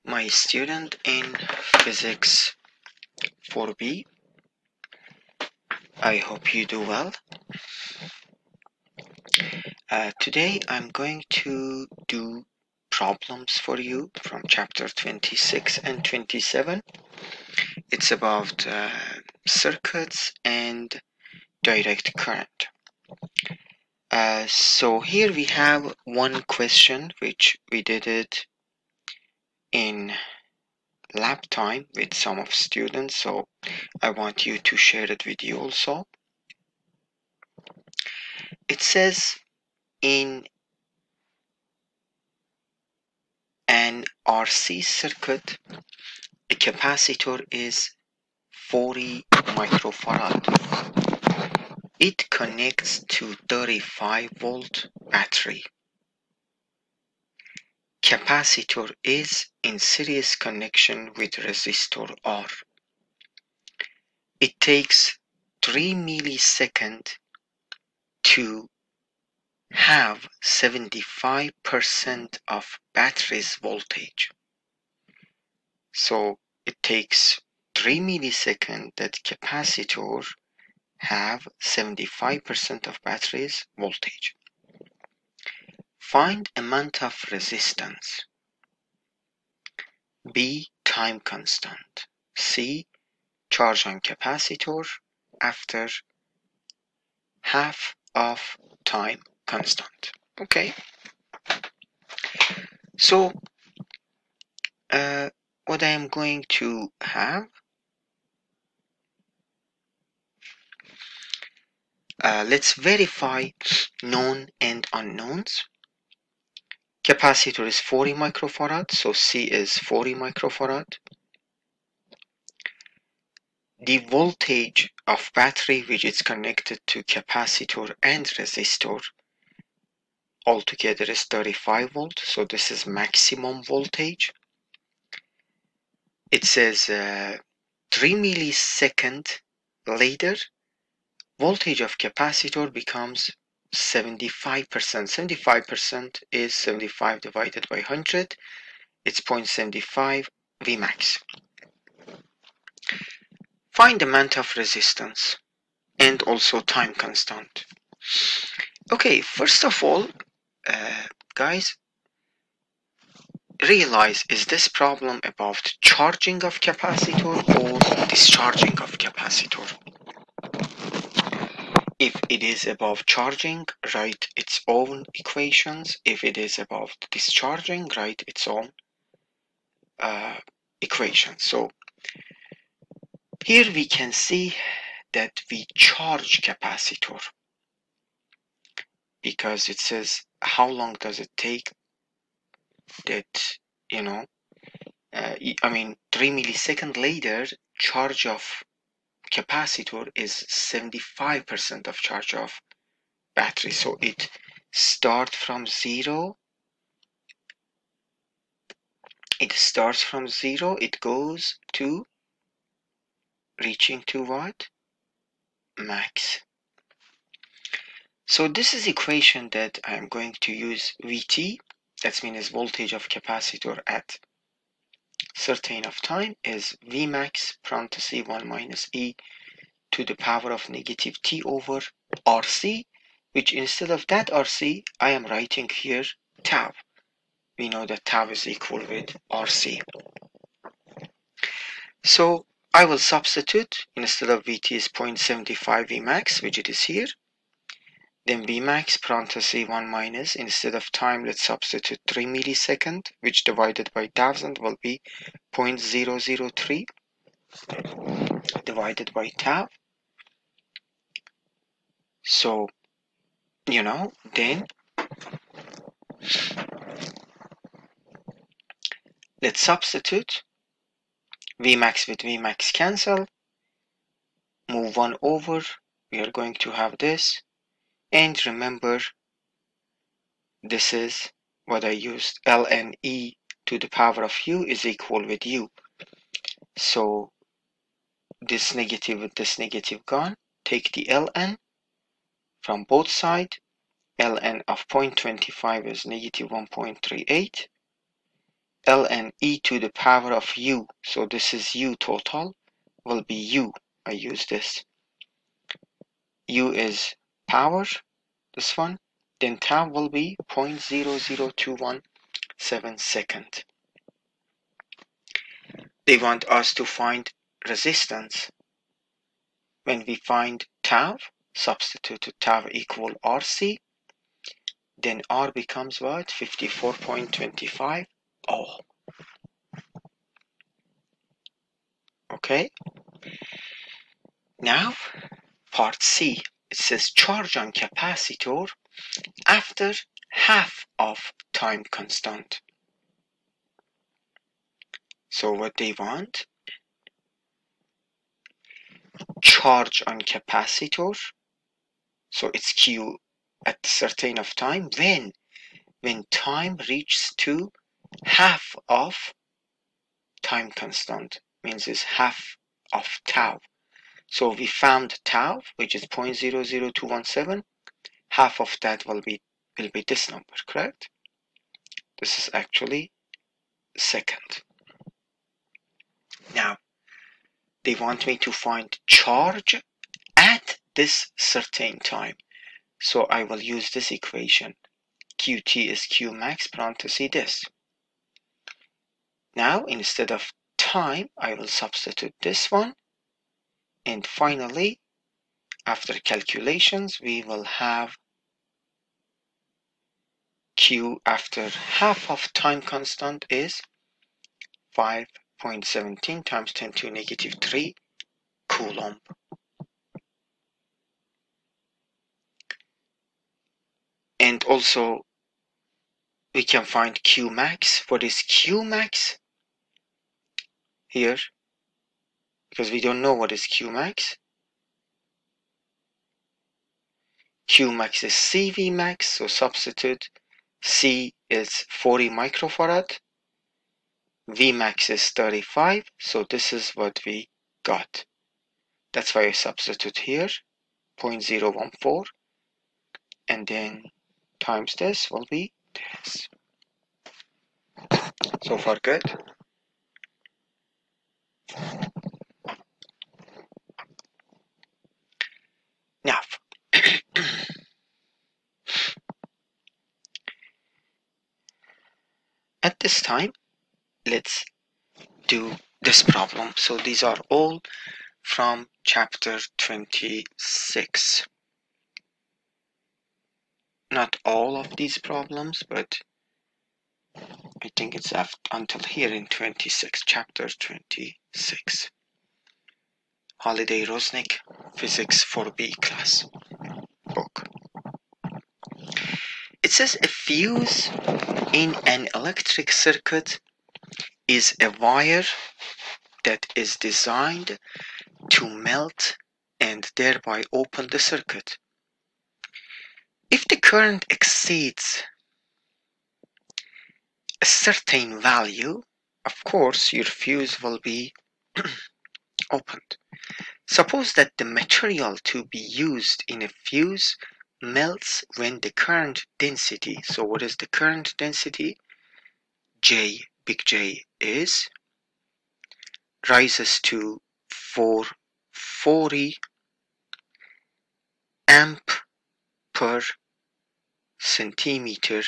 my student in Physics 4B. I hope you do well. Today I'm going to do problems for you from chapter 26 and 27. It's about circuits and direct current. So here we have one question which we did it in lab time with some of students, so I want you to share it with you also. It says in an RC circuit, a capacitor is 40 microfarad. It connects to 35 volt battery. Capacitor is in series connection with resistor R. It takes 3 milliseconds to have 75% of battery's voltage. So it takes 3 milliseconds that capacitor have 75% of battery's voltage. Find amount of resistance. B. Time constant. C. Charge on capacitor after half of time constant. Okay. So what I am going to have, let's verify known and unknowns. Capacitor is 40 microfarad, so C is 40 microfarad. The voltage of battery which is connected to capacitor and resistor altogether is 35 volt, so this is maximum voltage. It says 3 milliseconds later, voltage of capacitor becomes 75%. 75% is 75 divided by 100. It's 0.75 Vmax. Find the amount of resistance and also time constant. Okay, first of all, guys, realize, is this problem about charging of capacitor or discharging of capacitor? If it is about charging, write its own equations. If it is about discharging, write its own equations. So here we can see that we charge capacitor because it says how long does it take that, you know, 3 milliseconds later, charge of capacitor is 75% of charge of battery. So it starts from zero. It starts from zero. It goes to reaching to what? Max. So this is equation that I'm going to use VT. That means voltage of capacitor at certain of time is Vmax parenthesis 1 minus e to the power of negative t over RC, which instead of that RC, I am writing here tau. We know that tau is equal with RC. So I will substitute, instead of Vt is 0.75 Vmax, which it is here. Then Vmax parenthesis 1 minus, instead of time, let's substitute 3 milliseconds, which divided by 1000 will be 0.003 divided by tau. So, you know, then let's substitute. Vmax with Vmax cancel. Move 1 over. We are going to have this. And remember, this is what I used. ln e to the power of u is equal with u. So this negative with this negative gone. Take the ln from both sides. ln of 0.25 is negative 1.38. ln e to the power of u. So this is u total, will be u. I use this. U is power, this one. Then tau will be 0.00217 second. They want us to find resistance. When we find tau, substitute tau equal RC, then R becomes what? 54.25 ohm. Okay? Now, part C. It says charge on capacitor after half of time constant. So what they want? Charge on capacitor. So it's Q at certain of time. When time reaches to half of time constant, means it's half of tau. So we found tau, which is 0.00217. Half of that will be this number, correct? This is actually second. Now, they want me to find charge at this certain time. So I will use this equation. Qt is Q max parenthesis this. Now, instead of time, I will substitute this one. And finally, after calculations, we will have Q after half of time constant is 5.17 times 10 to negative 3 coulomb. And also, we can find Q max. What is Q max? Here, because we don't know what is Q max. Q max is CV max, so substitute. C is 40 microfarad. V max is 35, so this is what we got. That's why I substitute here, 0.014, and then times this will be this. So far good. Now, at this time, let's do this problem. So these are all from chapter 26. Not all of these problems, but I think it's until here in 26, chapter 26. Holiday Rosnick, Physics 4B class book. It says a fuse in an electric circuit is a wire that is designed to melt and thereby open the circuit. If the current exceeds a certain value, of course your fuse will be opened. Suppose that the material to be used in a fuse melts when the current density, so what is the current density? J, big J is, rises to 440 amp per centimeter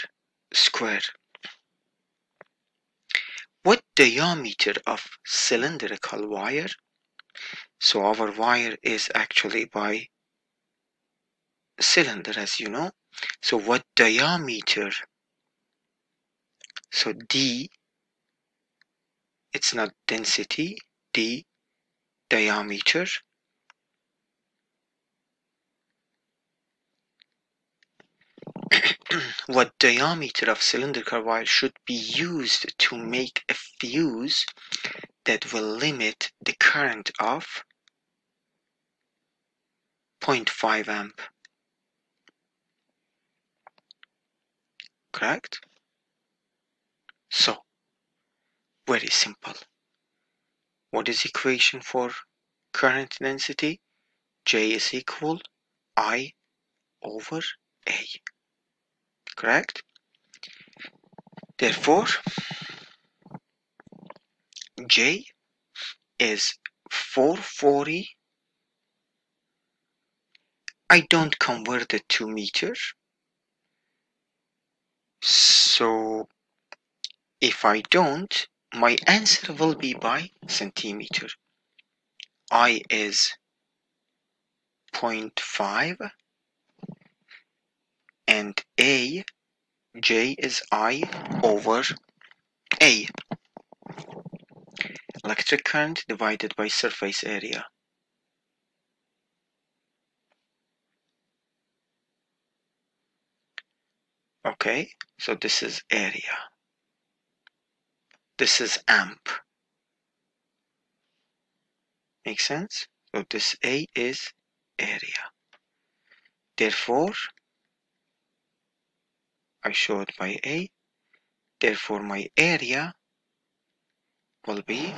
square. What diameter of cylindrical wire? So our wire is actually by cylinder, as you know. So what diameter? So D, it's not density, D, diameter. What diameter of cylindrical wire should be used to make a fuse that will limit the current of 0.5 amp? Correct? So, very simple. What is equation for current density? J is equal I over A. Correct? Therefore, J is 440. I don't convert it to meter. So if I don't, my answer will be by centimeter. I is 0.5 and J is I over A. Electric current divided by surface area. Okay, so this is area. This is amp. Make sense? So this A is area. Therefore, I showed by A. Therefore, my area will be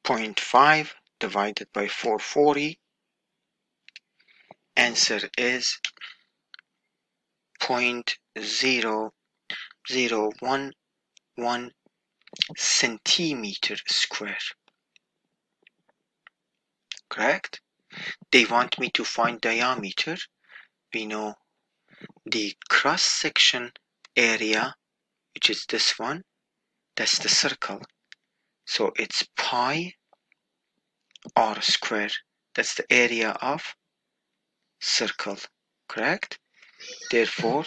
0.5 divided by 440. Answer is 0.0011 centimeter square. Correct? They want me to find diameter. We know the cross-section area, which is this one, that's the circle. So it's pi r square. That's the area of circle. Correct? Therefore,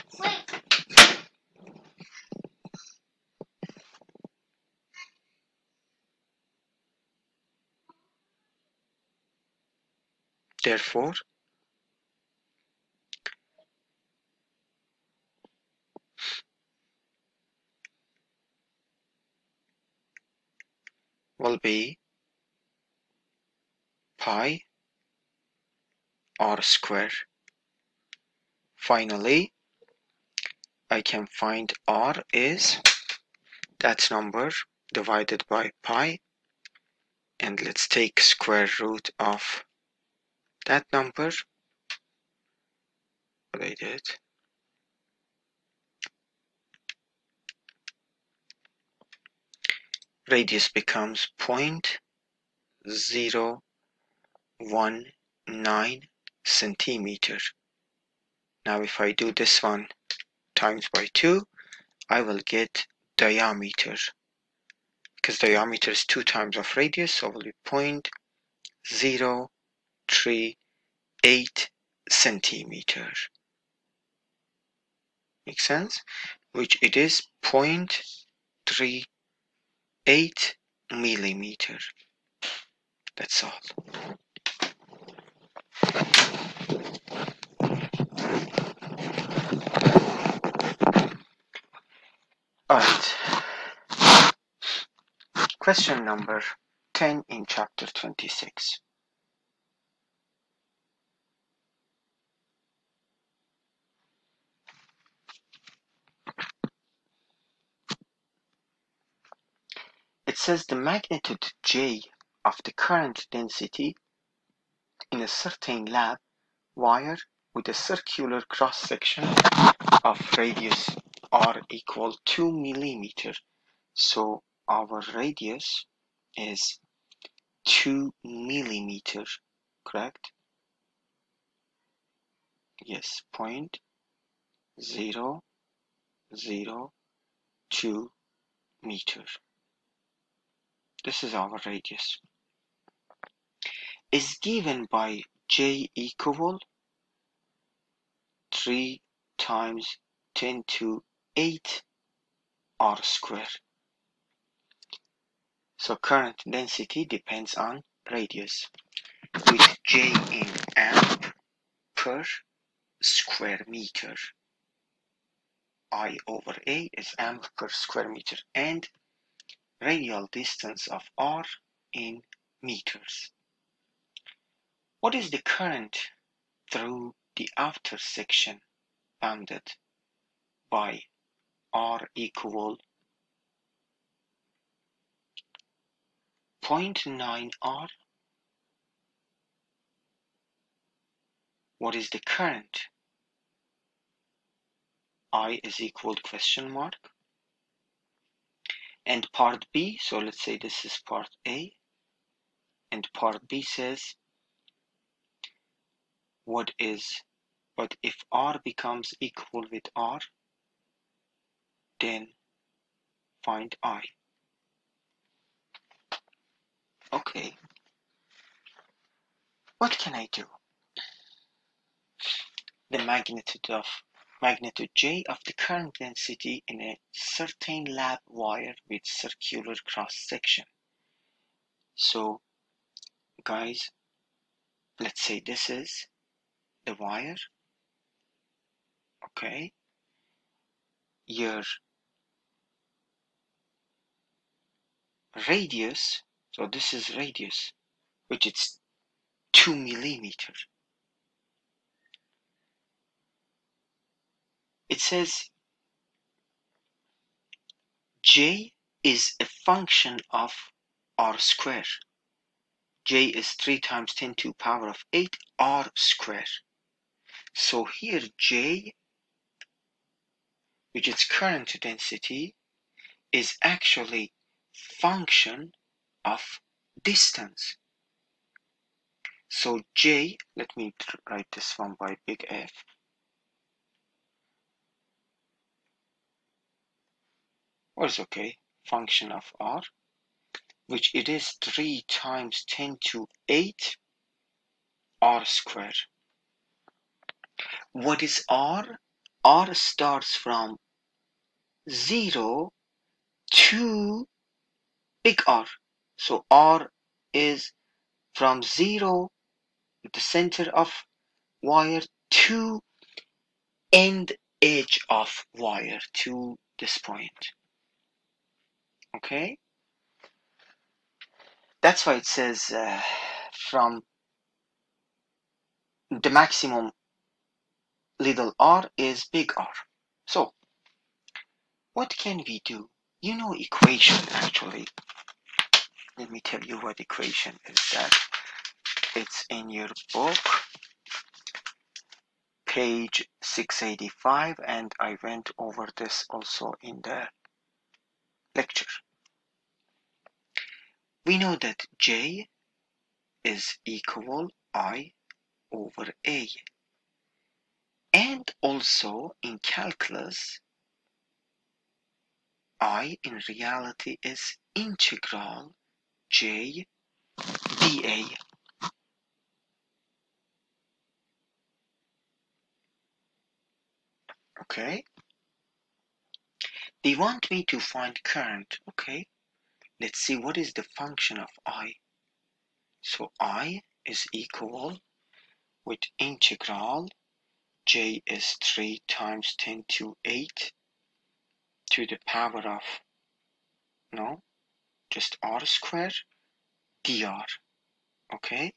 will be pi r square. Finally, I can find r is that number divided by pi, and let's take square root of that number. What I did. Radius becomes 0.019 centimeter. Now if I do this one times by 2, I will get diameter. Because diameter is 2 times of radius, so it will be 0.038 centimeter. Make sense? Which it is 0.38 millimeter. That's all. Alright. Question number 10 in chapter 26. It says the magnitude J of the current density in a certain lab wire with a circular cross-section of radius r equal 2 millimeter. So our radius is 2 millimeter, correct? Yes, 0.002 meter. This is our radius. Is given by J equal 3 times 10 to 8 r square. So current density depends on radius, with J in amp per square meter. I over A is amp per square meter, and radial distance of R in meters. What is the current through the outer section bounded by R equal 0.9 R What is the current? I is equal question mark. And part B, so let's say this is part A, and part B says what if R becomes equal with R, then find I. Okay, what can I do? The magnitude J of the current density in a certain lab wire with circular cross section. So guys, let's say this is the wire. Okay, your radius, so this is radius, which is 2 millimeters. It says J is a function of R square. J is 3 times 10 to the power of 8 R square. So here J, which is current density, is actually function of distance. So J, let me write this one by big F. Or it's okay, function of R, which it is 3 times 10 to 8 R square. What is R? R starts from 0 to big R. So R is from 0, the center of wire, to end edge of wire, to this point. Okay? That's why it says from the maximum little r is big R. So, what can we do? You know equation actually. Let me tell you what equation is that. It's in your book, page 685, and I went over this also in the lecture. We know that J is equal I over A. And also in calculus, I in reality is integral J dA. Okay? They want me to find current. Okay? Let's see what is the function of I. So I is equal with integral J is 3 times 10 to 8 to the power of, no, just R square dr. Okay?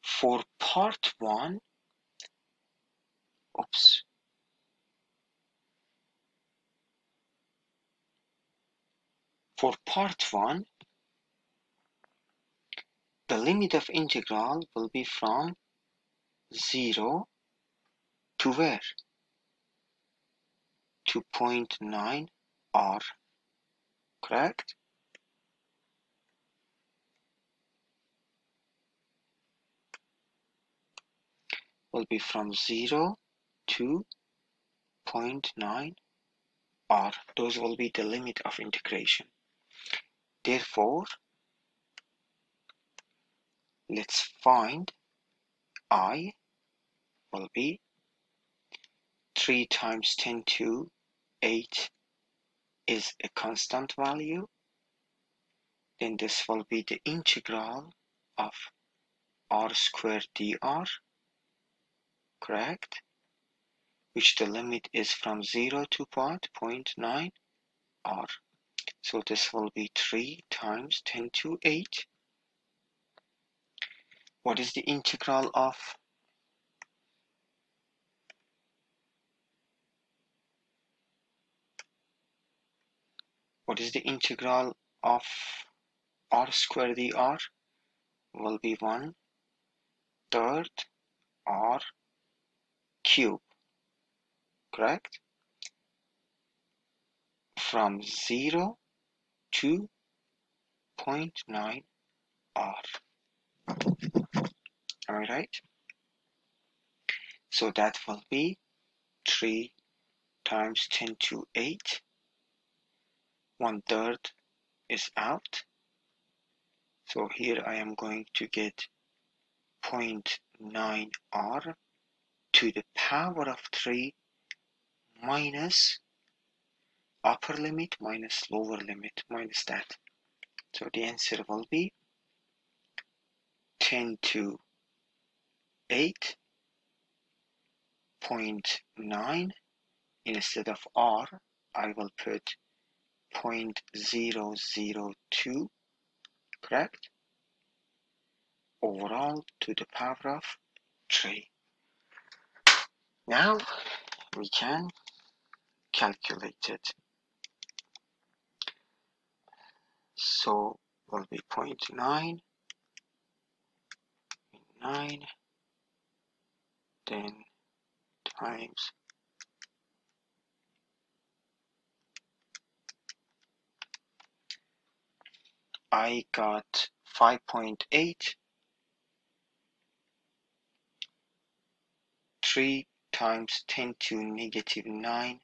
For part 1, oops. For part 1, the limit of integral will be from 0 to where? To 0.9 R, correct? Will be from 0 to 0.9 R. Those will be the limit of integration. Therefore, let's find I will be 3 times 10 to 8 is a constant value. Then this will be the integral of R squared dr, correct? Which the limit is from 0 to 0.9 R. So this will be 3 times 10 to 8. What is the integral of R squared dr? Will be 1/3 R cube, correct? From 0 to 0.9 r. Am I right? So that will be 3 times 10 to 8. 1/3 is out. So here I am going to get 0.9 r to the power of 3 minus upper limit minus lower limit minus that. So the answer will be 10 to 8.9. Instead of r, I will put 0.002, correct? Overall to the power of 3. Now we can calculate it. So will be 0.9, then times I got 5.8. 3 times 10 to negative 9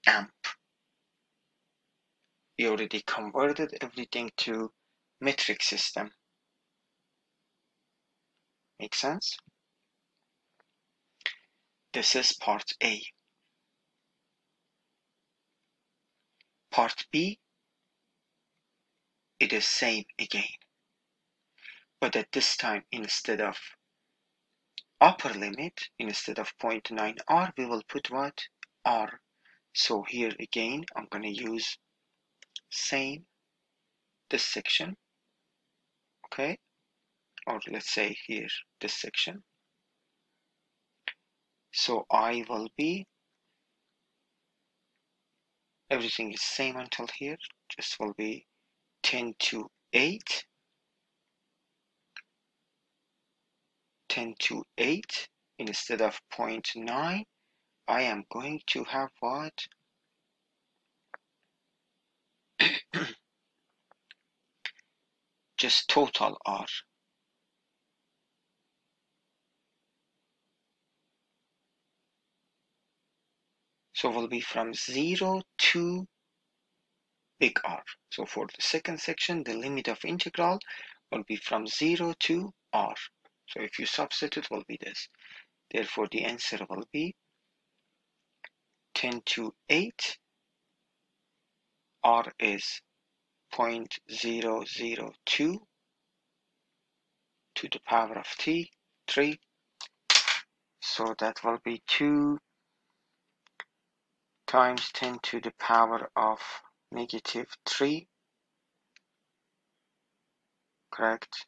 amp. We already converted everything to metric system. Make sense? This is part A. Part B, it is same again. But at this time, instead of upper limit, instead of 0.9 r, we will put what? R. So here again, I'm going to use same, this section, okay? Or let's say here, this section. So I will be, everything is same until here, just will be 10 to 8, 10 to 8, instead of 0.9, I am going to have what? Just total R. So will be from 0 to big R. So for the second section, the limit of integral will be from 0 to R. So if you substitute, will be this. Therefore, the answer will be 10 to 8. R is 0.002 to the power of 3. So that will be 2 times 10 to the power of negative 3, correct?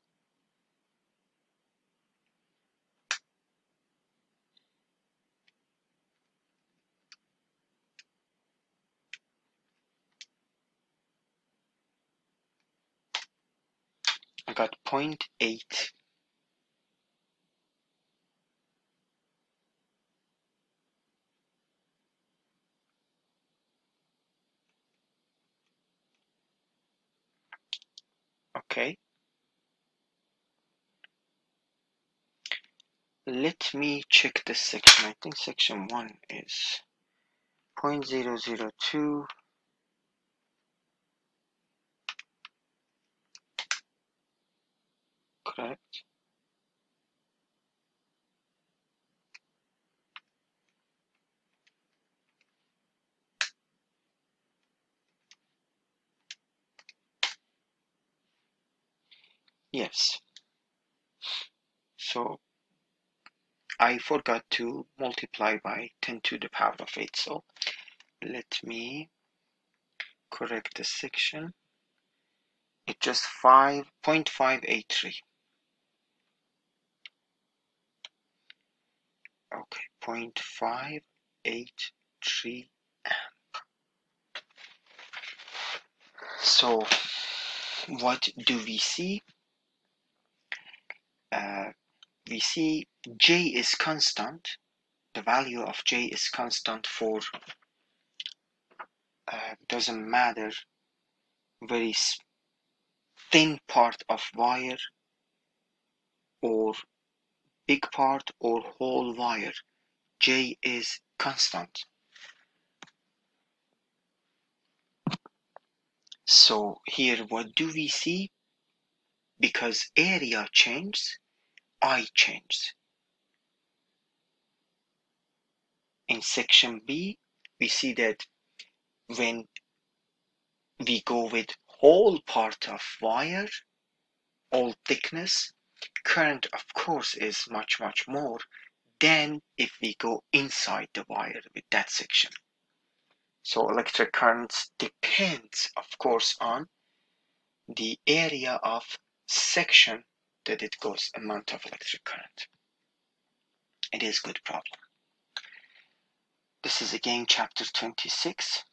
I got 0.8. Okay. Let me check this section. I think section 1 is 0.002. Correct. Yes. So I forgot to multiply by 10 to the power of 8. So let me correct the section. It's just 5.583. Okay, 0.583 amp. So what do we see? we see J is constant. The value of J is constant for doesn't matter, very thin part of wire or big part or whole wire. J is constant. So here what do we see? Because area changes, I changes. In section B, we see that when we go with whole part of wire, all thickness, current of course is much more than if we go inside the wire with that section. So electric currents depends of course on the area of section that it goes, amount of electric current. It is a good problem. This is again chapter 26.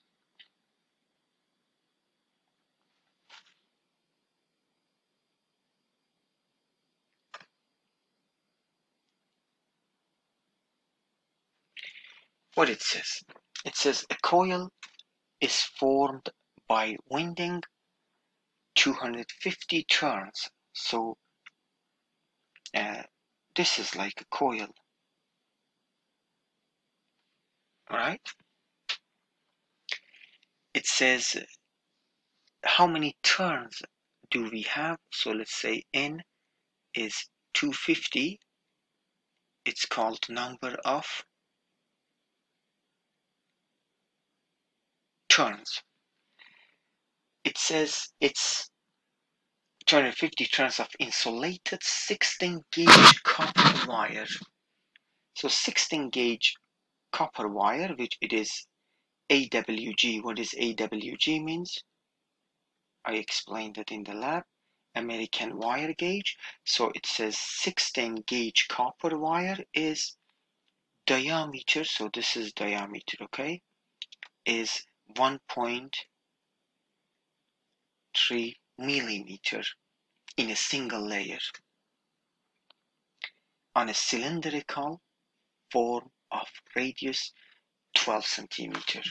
What it says? It says a coil is formed by winding 250 turns. So this is like a coil, right? It says how many turns do we have? So let's say N is 250. It's called number of turns. It says it's 250 turns of insulated 16 gauge copper wire. So 16 gauge copper wire, which it is AWG. What is AWG means? I explained it in the lab. American wire gauge. So it says 16 gauge copper wire is diameter. So this is diameter, okay? Is 1.3 millimeter in a single layer on a cylindrical form of radius 12 centimeter.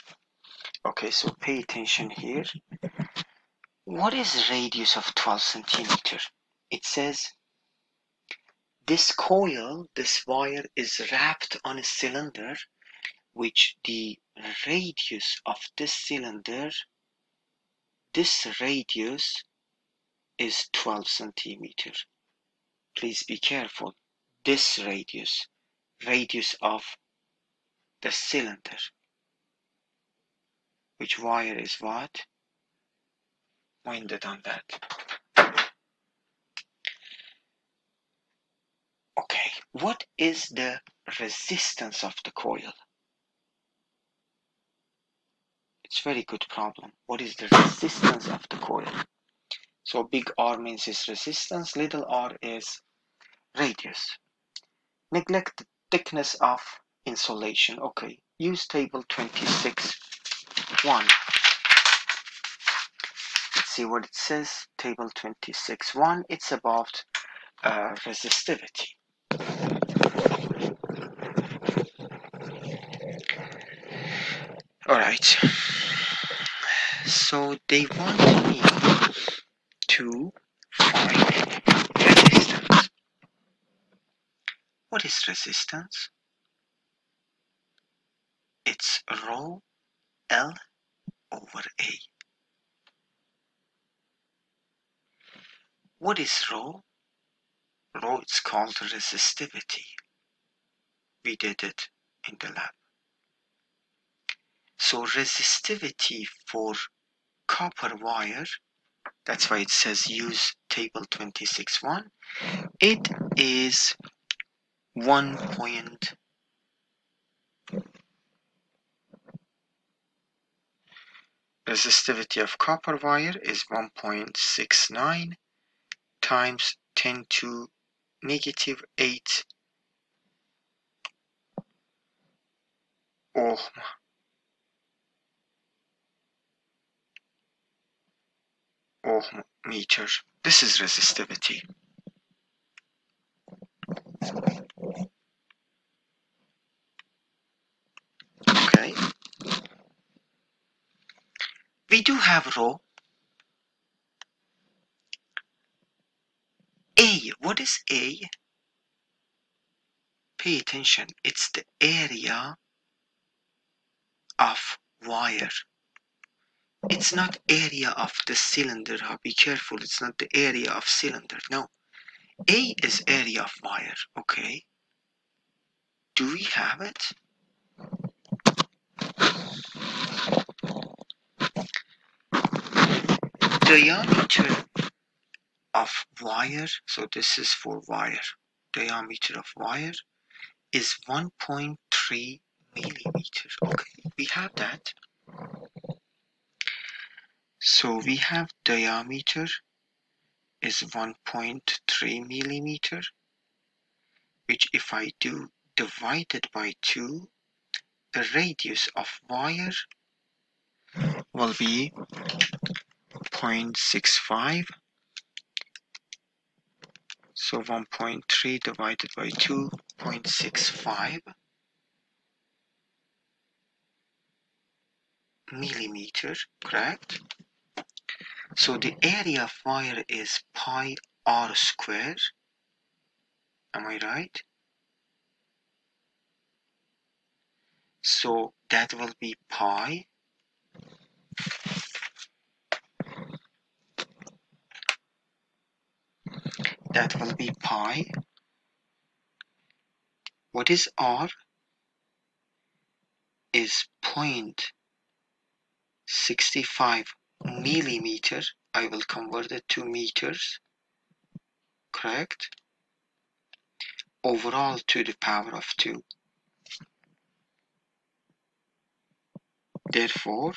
Okay, so pay attention here. What is radius of 12 centimeter? It says this coil, this wire is wrapped on a cylinder, which the radius of this cylinder, this radius is 12 centimeter. Please be careful. This radius of the cylinder, which wire is what? Winded on that. Okay, what is the resistance of the coil? It's a very good problem. What is the resistance of the coil? So big R means is resistance, little r is radius. Neglect the thickness of insulation. Okay, use table 26.1. Let's see what it says. Table 26.1. It's about resistivity. Alright, so they want me to find resistance. What is resistance? It's rho L over A. What is rho? Rho is called resistivity. We did it in the lab. So resistivity for copper wire, that's why it says use table 26.1. It is 1. Resistivity of copper wire is 1.69 times 10 to negative 8 ohm. Ohm meter. This is resistivity. We do have rho A. What is A? Pay attention. It's the area of wire. It's not area of the cylinder. Be careful. It's not the area of cylinder. No. A is area of wire. Okay. Do we have it? Diameter of wire. So this is for wire. Diameter of wire is 1.3 millimeter. Okay, we have that. So we have diameter is 1.3 millimeter, which if I do divided by 2, the radius of wire will be 0.65. So 1.3 divided by 2, 0.65 millimeter, correct? So the area of wire is pi r squared. Am I right? So that will be pi What is r? Is 0.65 millimeter. I will convert it to meters, correct? Overall to the power of 2. Therefore,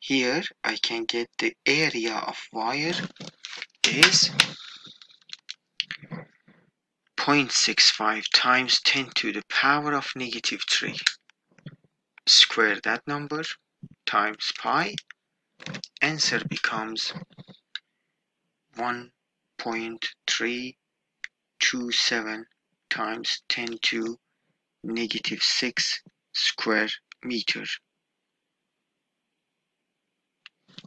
here I can get the area of wire is 0.65 times 10 to the power of -3. Square that number times pi. Answer becomes 1.327 times 10 to -6 square meter.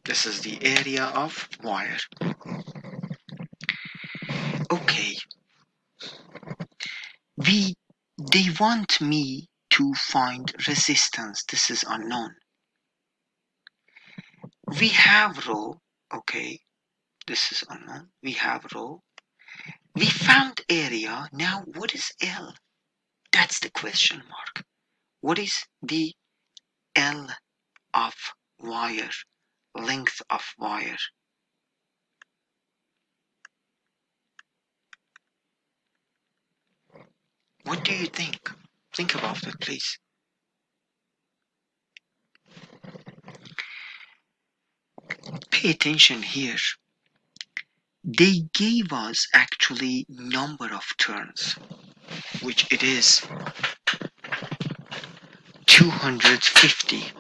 This is the area of wire. Okay. They want me to find resistance. This is unknown. We have rho. Okay. This is unknown. We have rho. We found area. Now what is L? That's the question mark. What is the L of wire? Length of wire. What do you think? Think about it, please. Pay attention here. They gave us actually number of turns, which it is 250.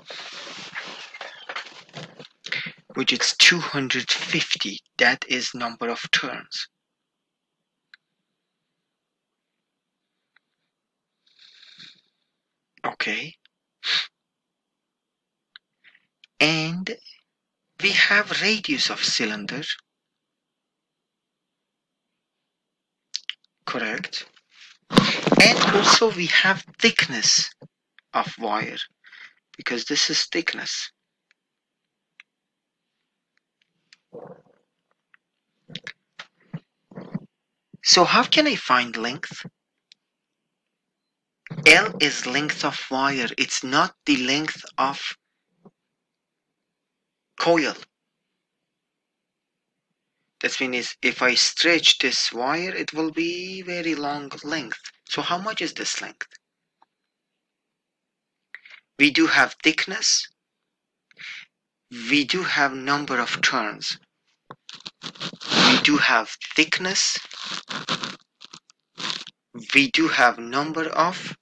Which is 250. That is number of turns. Okay. And we have radius of cylinder. Correct. And also we have thickness of wire, because this is thickness. So how can I find length? L is length of wire. It's not the length of coil. That means if I stretch this wire, it will be very long length. So how much is this length? We do have thickness. We do have number of turns. We do have thickness. We do have number of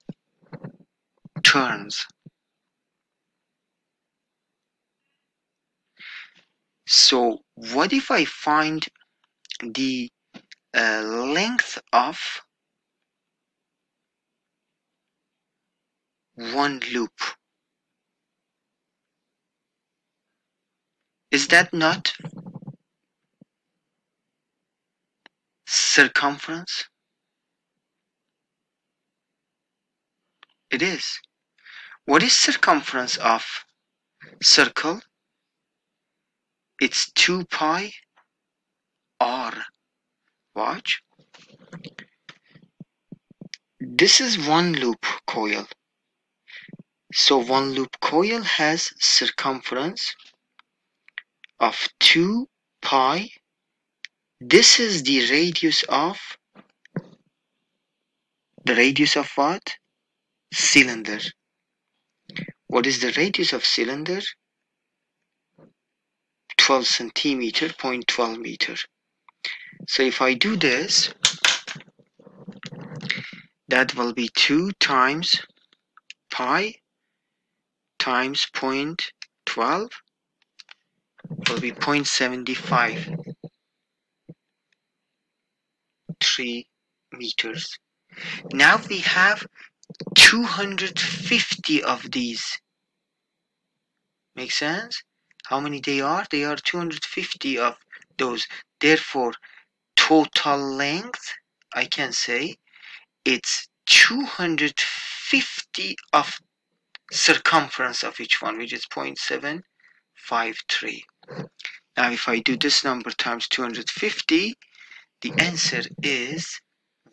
turns. So what if I find the length of one loop? Is that not circumference? It is. What is circumference of circle? It's 2 pi r. Watch. This is one loop coil. So one loop coil has circumference of 2 pi. This is the radius of what? Cylinder. What is the radius of cylinder? 12 centimeter, 0.12 meter. So if I do this, that will be 2 times pi times 0.12 will be 0.75, 3 meters. Now we have 250 of these. Make sense? How many they are? They are 250 of those. Therefore, total length, I can say, it's 250 of circumference of each one, which is 0.753. Now, if I do this number times 250, the answer is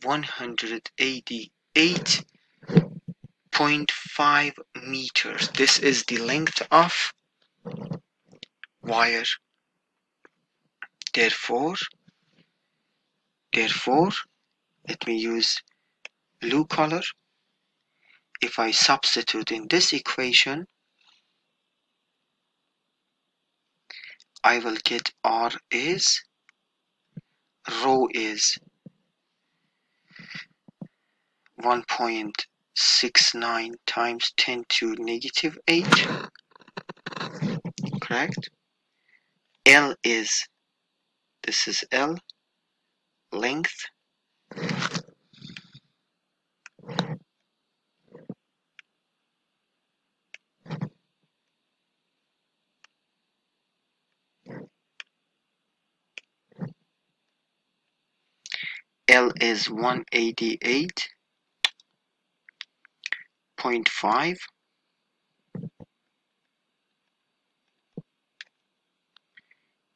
188.5 meters. This is the length of wire. Therefore, let me use blue color. If I substitute in this equation, I will get R is, rho is 1.69 times 10 to negative 8, correct? L is, this is L, length, L is 188.5,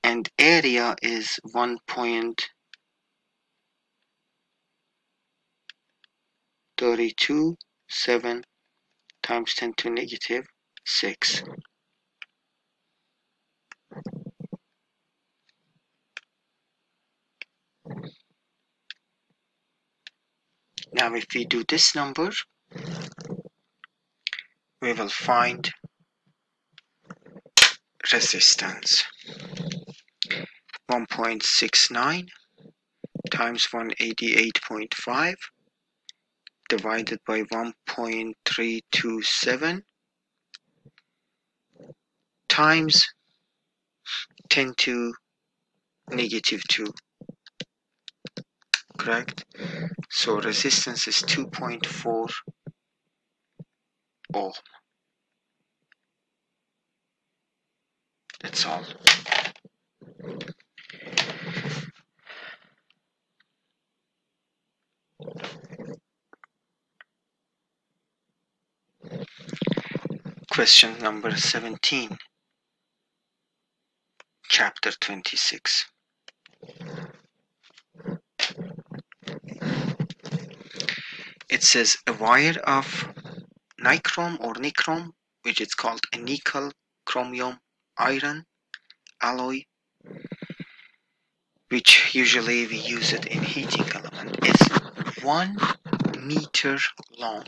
and area is 1.327 times 10 to negative 6. Now if we do this number, we will find resistance. 1.69 times 188.5 divided by 1.327 times 10 to negative 2, correct? So resistance is 2.4 ohm. That's all. Question number 17, chapter 26. It says a wire of nichrome or nichrome, which is called a nickel chromium iron alloy, which usually we use it in heating element, is 1 meter long.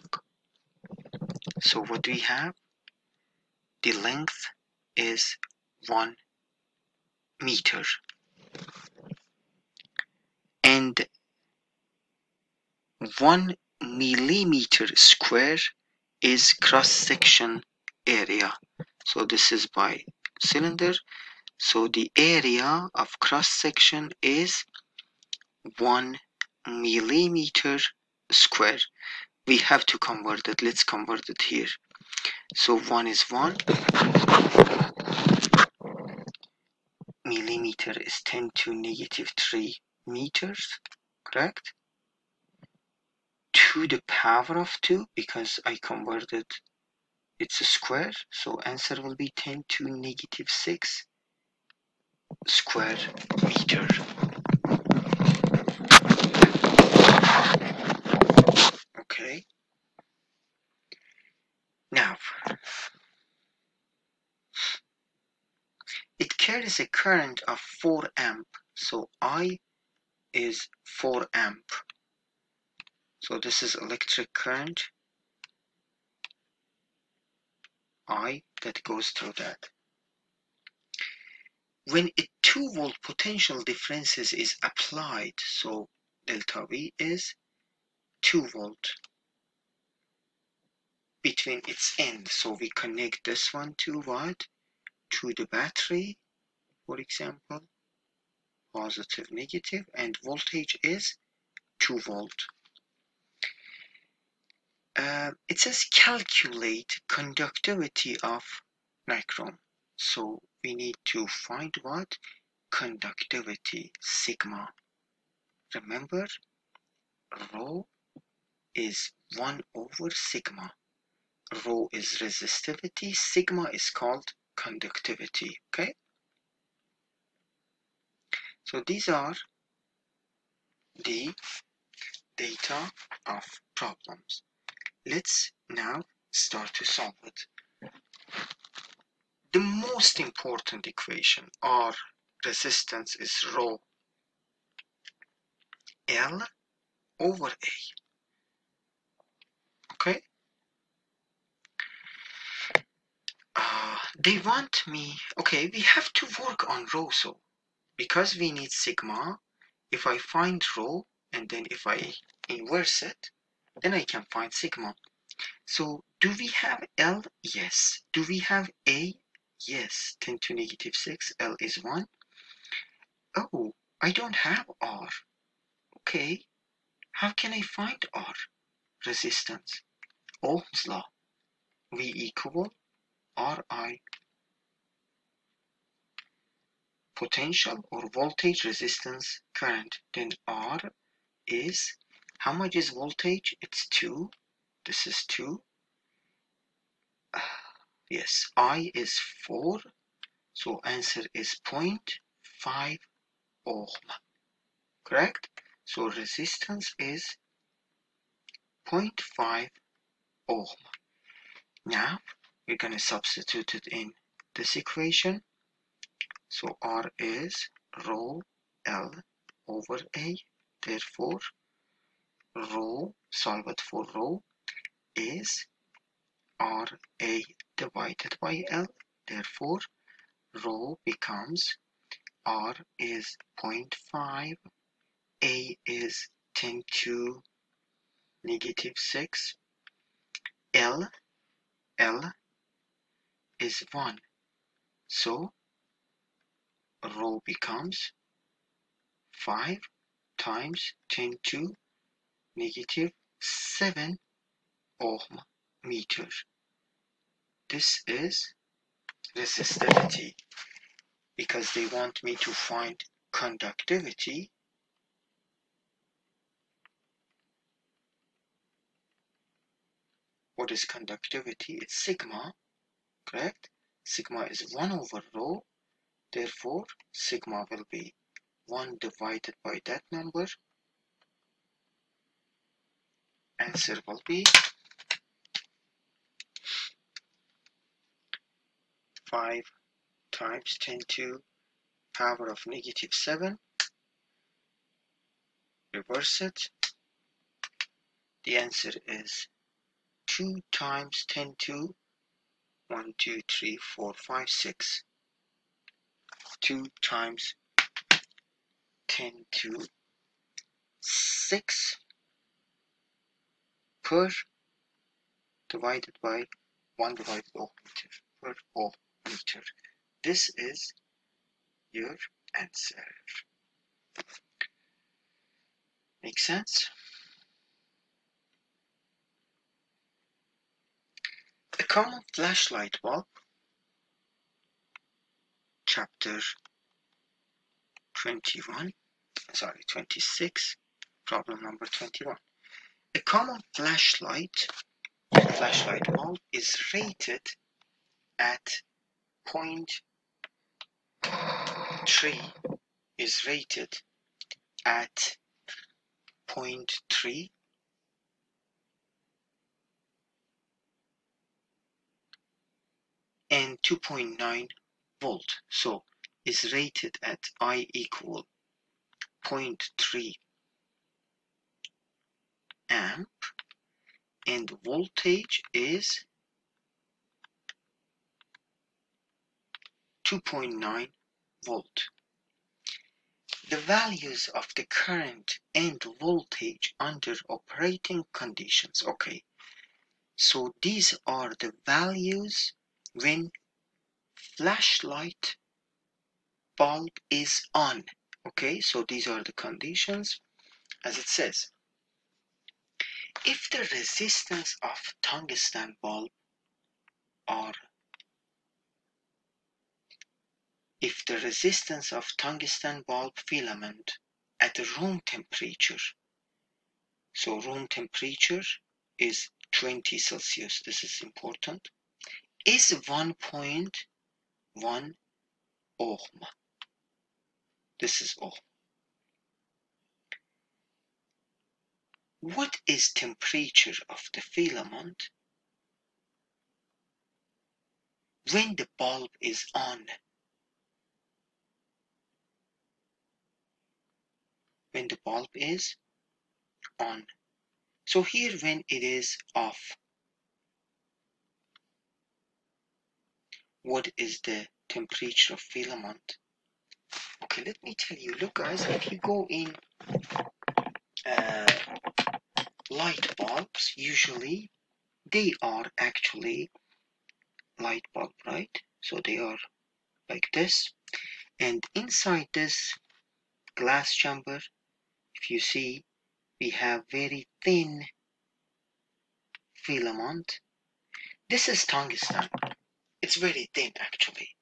So what do we have? The length is 1 meter, and 1 millimeter square is cross-section area. So this is by cylinder, so the area of cross-section is 1 millimeter square. We have to convert it. Let's convert it here. So 1 is 1, diameter is 10 to negative 3 meters, correct? To the power of 2, because I converted it's a square, so answer will be 10 to negative 6 square meter. Okay. Now, it carries a current of 4 amp, so I is 4 amp. So this is electric current I that goes through that. When a 2 volt potential differences is applied, so delta V is 2 volt between its end. So we connect this one to what? To the battery, for example, positive, negative, and voltage is 2 volt. It says calculate conductivity of nichrome. So we need to find what? Conductivity, sigma. Remember, rho is 1 over sigma. Rho is resistivity, sigma is called conductivity, okay? So these are the data of problems. Let's now start to solve it. The most important equation or resistance is rho L over A, okay? They want me, okay, we have to work on rho, so because we need sigma, if I find rho and then if I inverse it, then I can find sigma. So do we have L? Yes. Do we have A? Yes. 10 to negative 6, L is 1. Oh, I don't have R. Okay, how can I find R? Resistance. Ohm's law. V equal Ri. Potential or voltage, resistance, current. Then R is, how much is voltage? It's 2. This is 2. Yes, I is 4. So answer is 0.5 ohm. Correct? So resistance is 0.5 ohm. Now we're going to substitute it in this equation. So R is rho L over A. Therefore, rho, solve it for rho, is RA divided by L. Therefore, rho becomes R is 0.5, A is 10 to negative 6, L is 1. So rho becomes 5 times 10 to negative 7 ohm meter. This is resistivity. Because they want me to find conductivity, what is conductivity? It's sigma, correct? Sigma is 1 over rho. Therefore, sigma will be 1 divided by that number. Answer will be 5 times 10 to power of negative 7. Reverse it. The answer is 2 times 10 to 1, 2, 3, 4, 5, 6. 2 times 10 to 6 per divided by 1 divided ohm meter per ohm meter. This is your answer. Make sense? A common flashlight bulb, chapter 26. Problem number 21. A common flashlight bulb is rated at 0.3 and 2.9 volt. So is rated at I equal 0.3 amp and voltage is 2.9 volt. The values of the current and voltage under operating conditions. Okay, so these are the values when flashlight bulb is on. Okay, so these are the conditions as it says. If the resistance of tungsten bulb filament at room temperature, so room temperature is 20 Celsius, this is important, is 1.1 ohm. This is ohm. What is temperature of the filament when the bulb is on? When the bulb is on. So here when it is off, what is the temperature of filament? Okay, let me tell you. Look guys, if you go in light bulbs, usually they are actually light bulb, right? So they are like this, and inside this glass chamber, if you see, we have very thin filament. This is tungsten. It's very thin actually.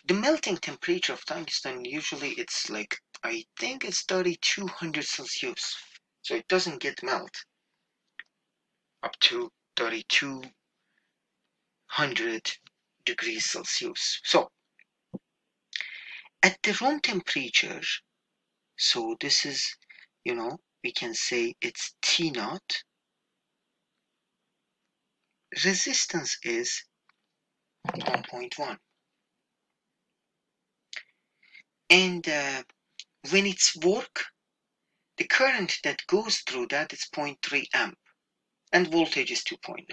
The melting temperature of tungsten usually it's like, I think it's 3200 Celsius. So it doesn't get melt up to 3200 degrees Celsius. So at the room temperature, so this is, we can say it's T naught. Resistance is 1.1. And when it's work, the current that goes through that is 0.3 amp and voltage is 2.9.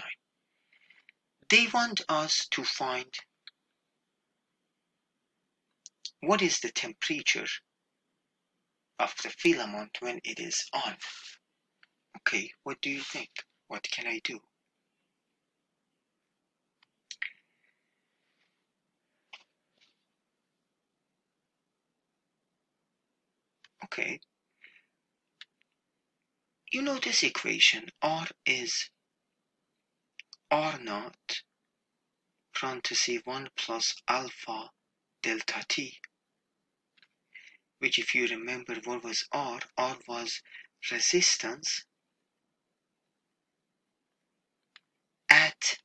They want us to find what is the temperature of the filament when it is on. Okay, what do you think? What can I do? Okay, you know this equation, R is R naught parenthesis 1 plus alpha delta T, which if you remember what was R was resistance at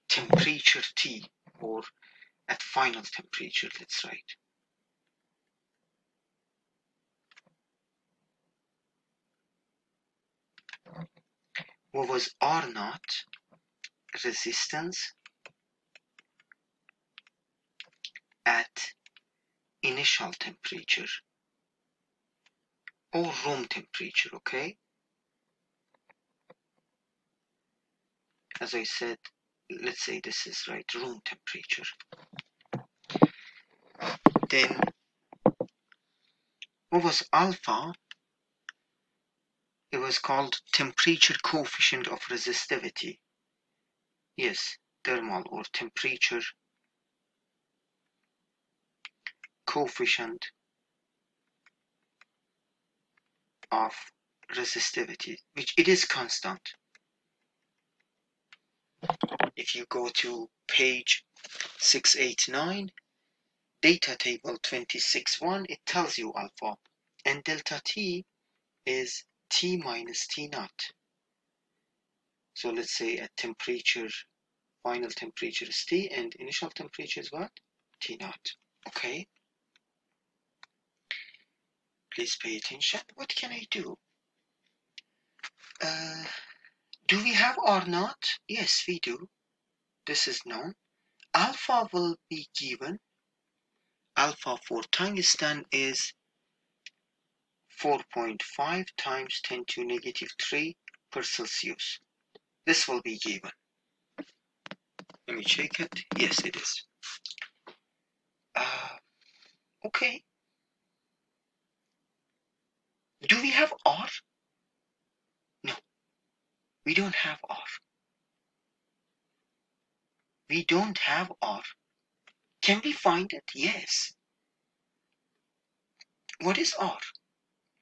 temperature T, or at final temperature, let's write. What was R naught? Resistance at initial temperature or room temperature, okay? As I said, let's say this is right, room temperature. Then what was alpha? It was called temperature coefficient of resistivity. Yes, thermal or temperature coefficient of resistivity, which it is constant. If you go to page 689, data table 26.1, it tells you alpha, and delta T is T minus T naught. So let's say at temperature, final temperature is T, and initial temperature is what? T naught. Okay. Please pay attention. What can I do? Do we have R naught? Yes, we do. This is known. Alpha will be given. Alpha for tungsten is 4.5 times 10 to negative 3 per Celsius. This will be given. Let me check it. Yes, it is. Okay. Do we have R? No, we don't have R. We don't have R. Can we find it? Yes. What is R?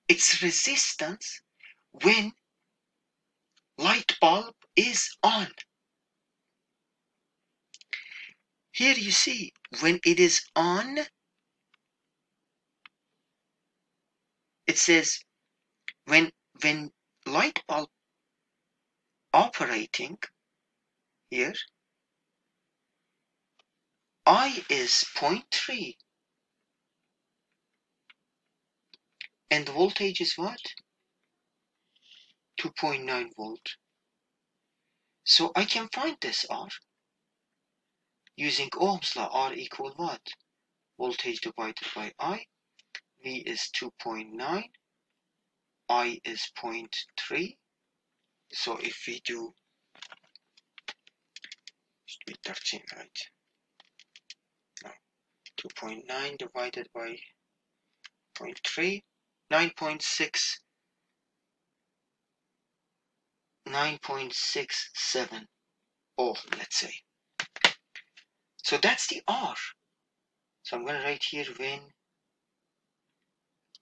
It's resistance when light bulb is on. Here you see, when it is on, it says when light bulb operating, here, I is 0.3 and the voltage is what? 2.9 volt. So I can find this R using Ohm's law. R equal what? Voltage divided by I. V is 2.9. I is 0.3. So if we do, should be 13, right? No, 2.9 divided by 0.3, 9.6, 9.67 ohm, let's say. So that's the R. So I'm going to write here when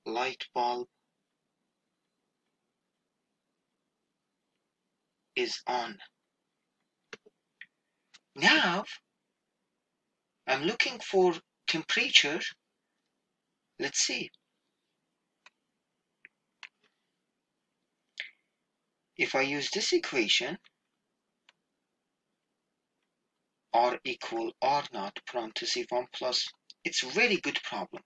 light bulb is on. Now I'm looking for temperature. Let's see. If I use this equation, R equal R naught parenthesis 1 plus, it's a very good problem.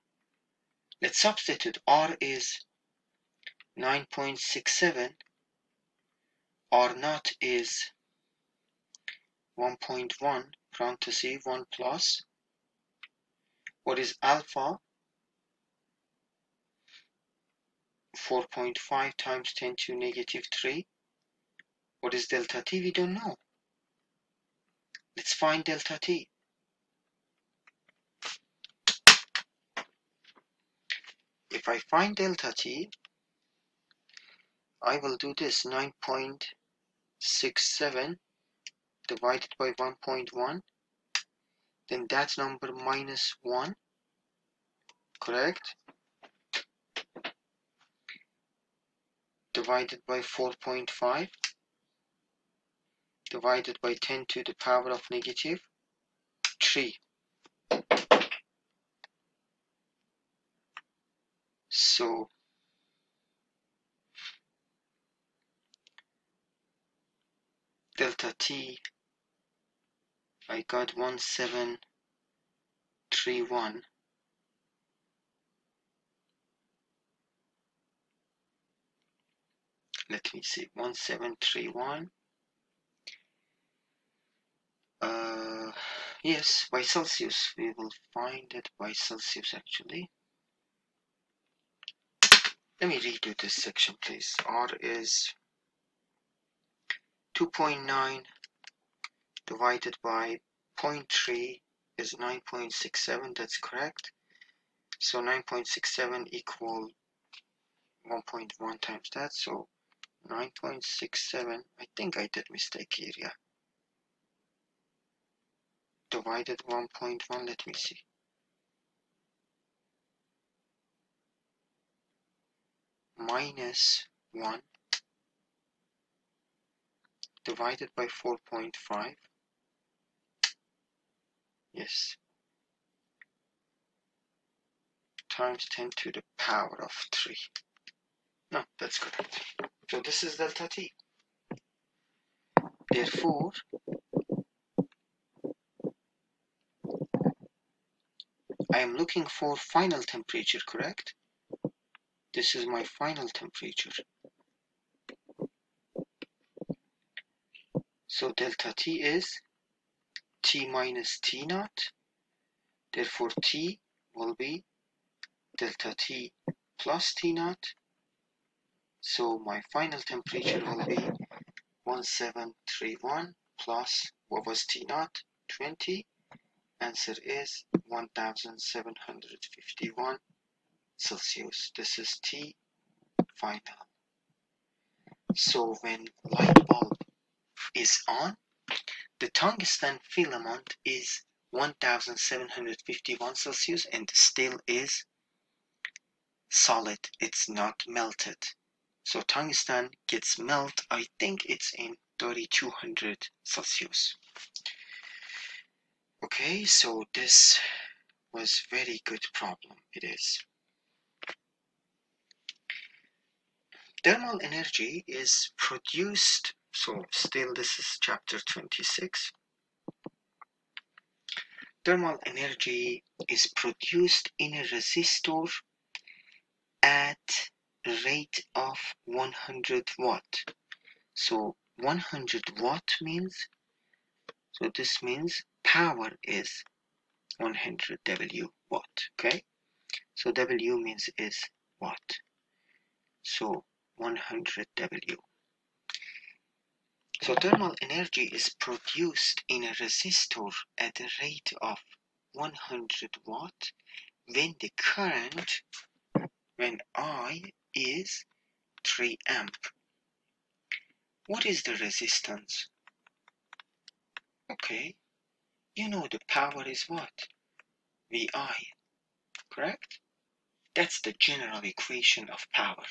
Let's substitute. R is 9.67, R naught is 1.1 parenthesis 1 plus. What is alpha? 4.5 times 10 to negative 3. What is delta T? We don't know. Let's find delta T. If I find delta T, I will do this. 9.67 divided by 1.1, then that number minus 1, correct? Divided by 4.5, divided by 10 to the power of negative 3. So delta T, I got 1731. Let me see, 1731. Yes, by Celsius. We will find it by Celsius actually. Let me redo this section, please. R is 2.9 divided by 0.3 is 9.67. That's correct. So 9.67 equal 1.1 times that. So 9.67. I think I did mistake here. Yeah. Divided 1.1. Let me see. Minus 1 divided by 4.5, yes, times 10 to the power of 3. No, that's correct. So this is delta T. Therefore, I am looking for final temperature, correct? This is my final temperature. So delta T is T minus T naught. Therefore, T will be delta T plus T naught. So my final temperature will be 1731 plus, what was T naught? 20. Answer is 1751 Celsius. This is T final. So when light bulb is on, the tungsten filament is 1751 Celsius and still is solid. It's not melted. So tungsten gets melt, I think it's in 3200 Celsius. Okay, so this was very good problem. It is. Thermal energy is produced, so still this is chapter 26. Thermal energy is produced in a resistor at a rate of 100 watt. So 100 watt means, so this means power is 100 W watt, okay? So W means is watt. So 100 W. So thermal energy is produced in a resistor at a rate of 100 watt when the current, when I is 3 amp. What is the resistance? Okay, you know the power is what? VI, correct? That's the general equation of power,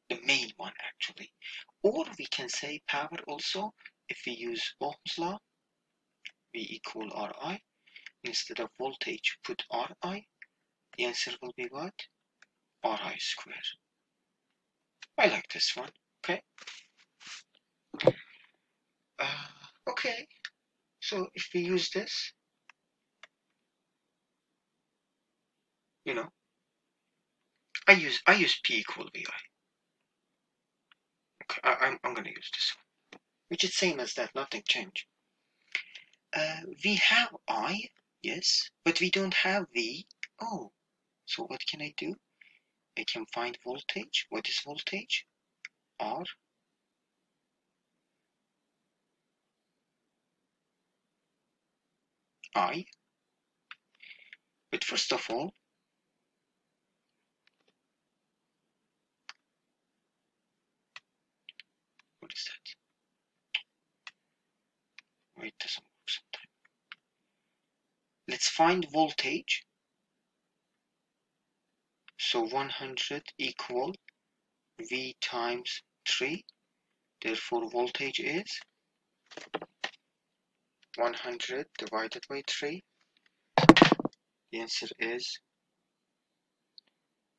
the main one actually. Or we can say power also if we use Ohm's law, V equal Ri. Instead of voltage, put Ri. The answer will be what? Ri square. I like this one, okay? Okay, so if we use this, you know, I use P equal VI. Okay, I'm gonna use this one, which is same as that, nothing changed. We have I, yes, but we don't have V. Oh, so what can I do? I can find voltage. What is voltage? R. I. But first of all, what is that? Why it doesn't work sometimes? Let's find voltage. So 100 equal V times 3. Therefore, voltage is 100 divided by 3. The answer is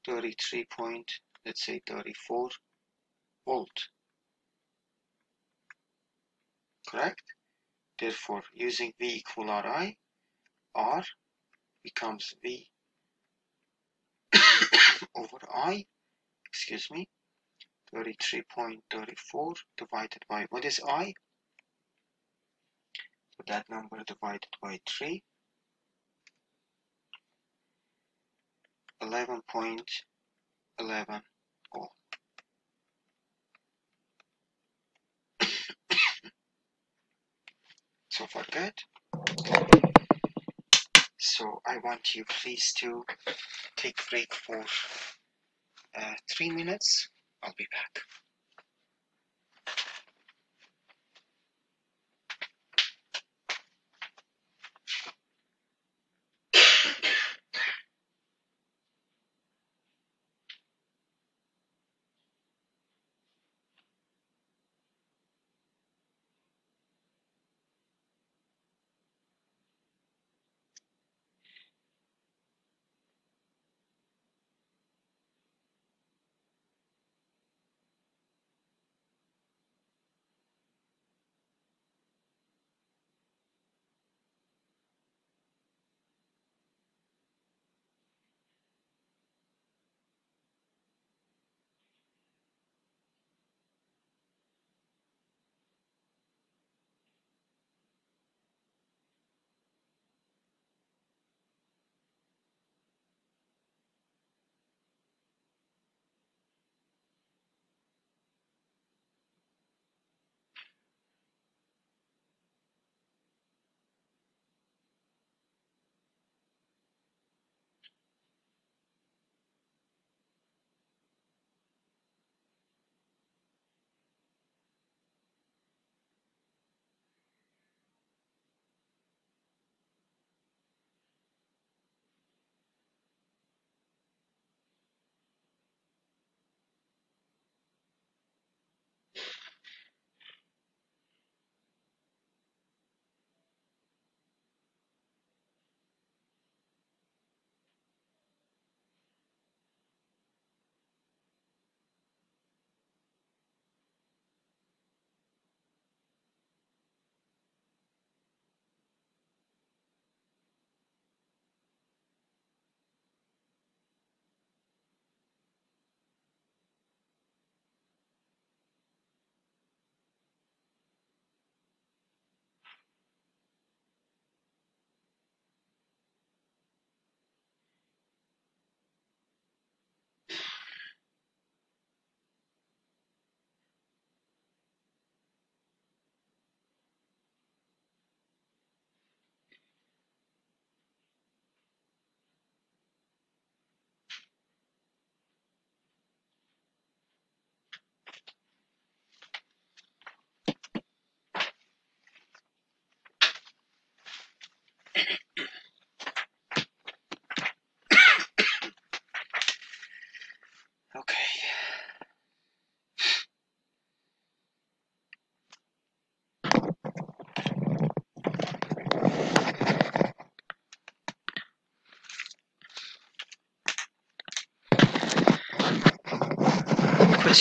33 point, let's say 34 volt. Correct? Therefore, using V equal Ri, R becomes V over I, excuse me, 33.34 divided by, what is I? So that number divided by 3, 11.11 ohm. So far good. So I want you please to take a break for 3 minutes. I'll be back.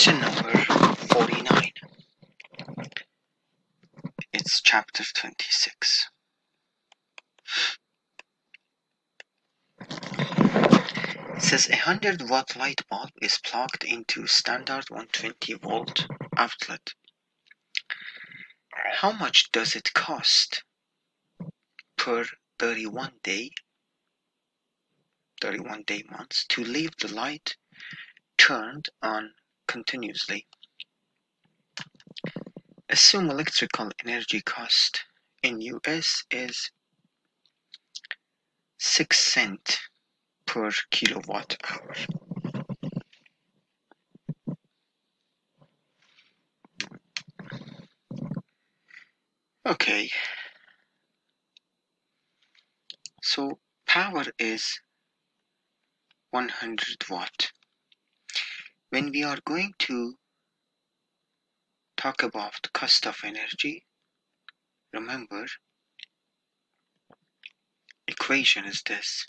Question number 49. It's chapter 26. It says a 100-watt light bulb is plugged into standard 120-volt outlet. How much does it cost per 31 day months to leave the light turned on continuously? Assume electrical energy cost in US is 6 cents per kilowatt hour. Okay, so power is 100 watt. When we are going to talk about cost of energy, remember, equation is this,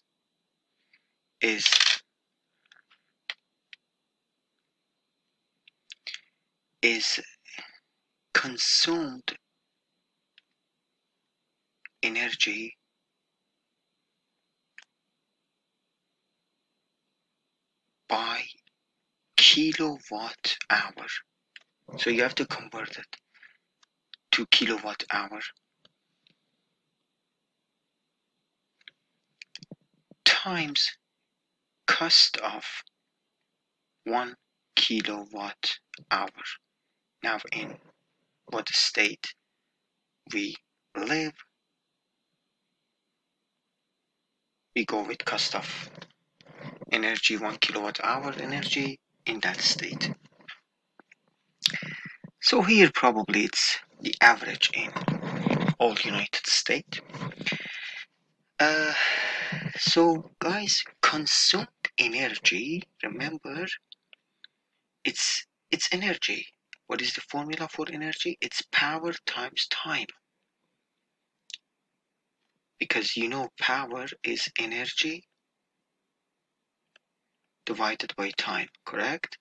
is consumed energy by kilowatt hour. So you have to convert it to kilowatt hour times cost of 1 kilowatt hour. Now in what state we live, we go with cost of energy, 1 kilowatt hour energy in that state. So here probably it's the average in all United States. So guys, consumed energy, remember, it's energy. What is the formula for energy? It's power times time. Because you know power is energy divided by time, correct?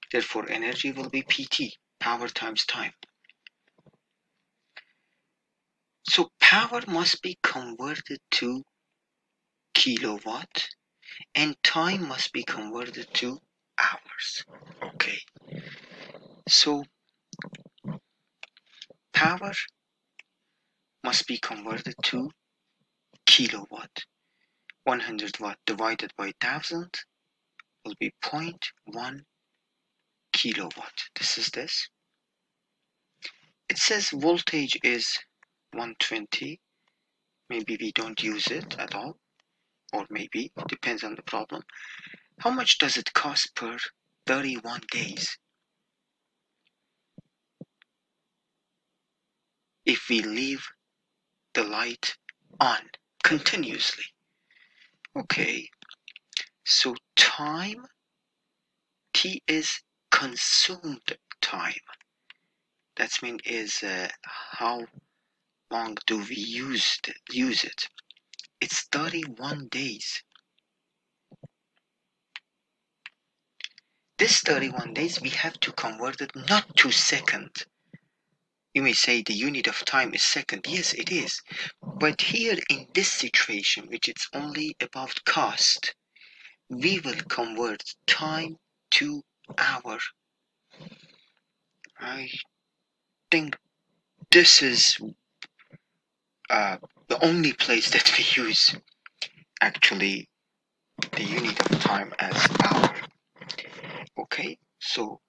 Therefore energy will be PT, power times time. So power must be converted to kilowatt and time must be converted to hours. Okay, so power must be converted to kilowatt. 100 watt divided by 1000 will be 0.1 kilowatt. This is this. It says voltage is 120. Maybe we don't use it at all, or maybe it depends on the problem. How much does it cost per 31 days if we leave the light on continuously? Okay, so time, T is consumed time. That means is how long do we use it? It's 31 days. This 31 days we have to convert it not to second. You may say the unit of time is second. Yes, it is. But here in this situation, which it's only about cost, we will convert time to hour. I think this is the only place that we use actually the unit of time as hour. Okay, so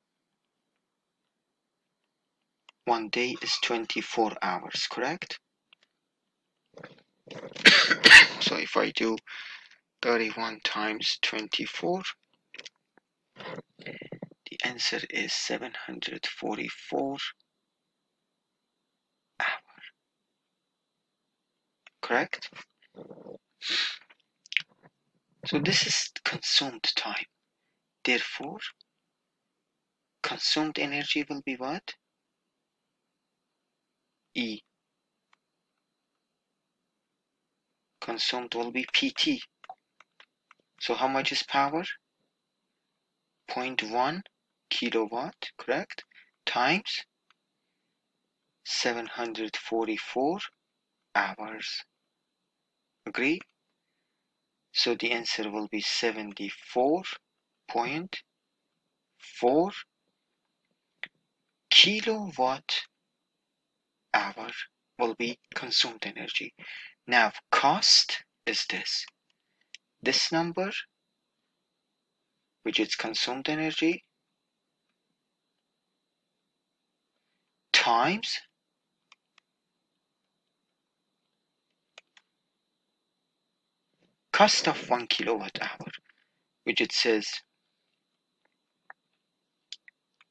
1 day is 24 hours, correct? So if I do 31 times 24, the answer is 744 hours, correct? So this is consumed time. Therefore, consumed energy will be what? E. Consumed will be PT. So how much is power? 0.1 kilowatt, correct, times 744 hours. Agree? So the answer will be 74.4 kilowatt hour will be consumed energy. Now cost is this number, which is consumed energy, times cost of 1 kilowatt hour, which it says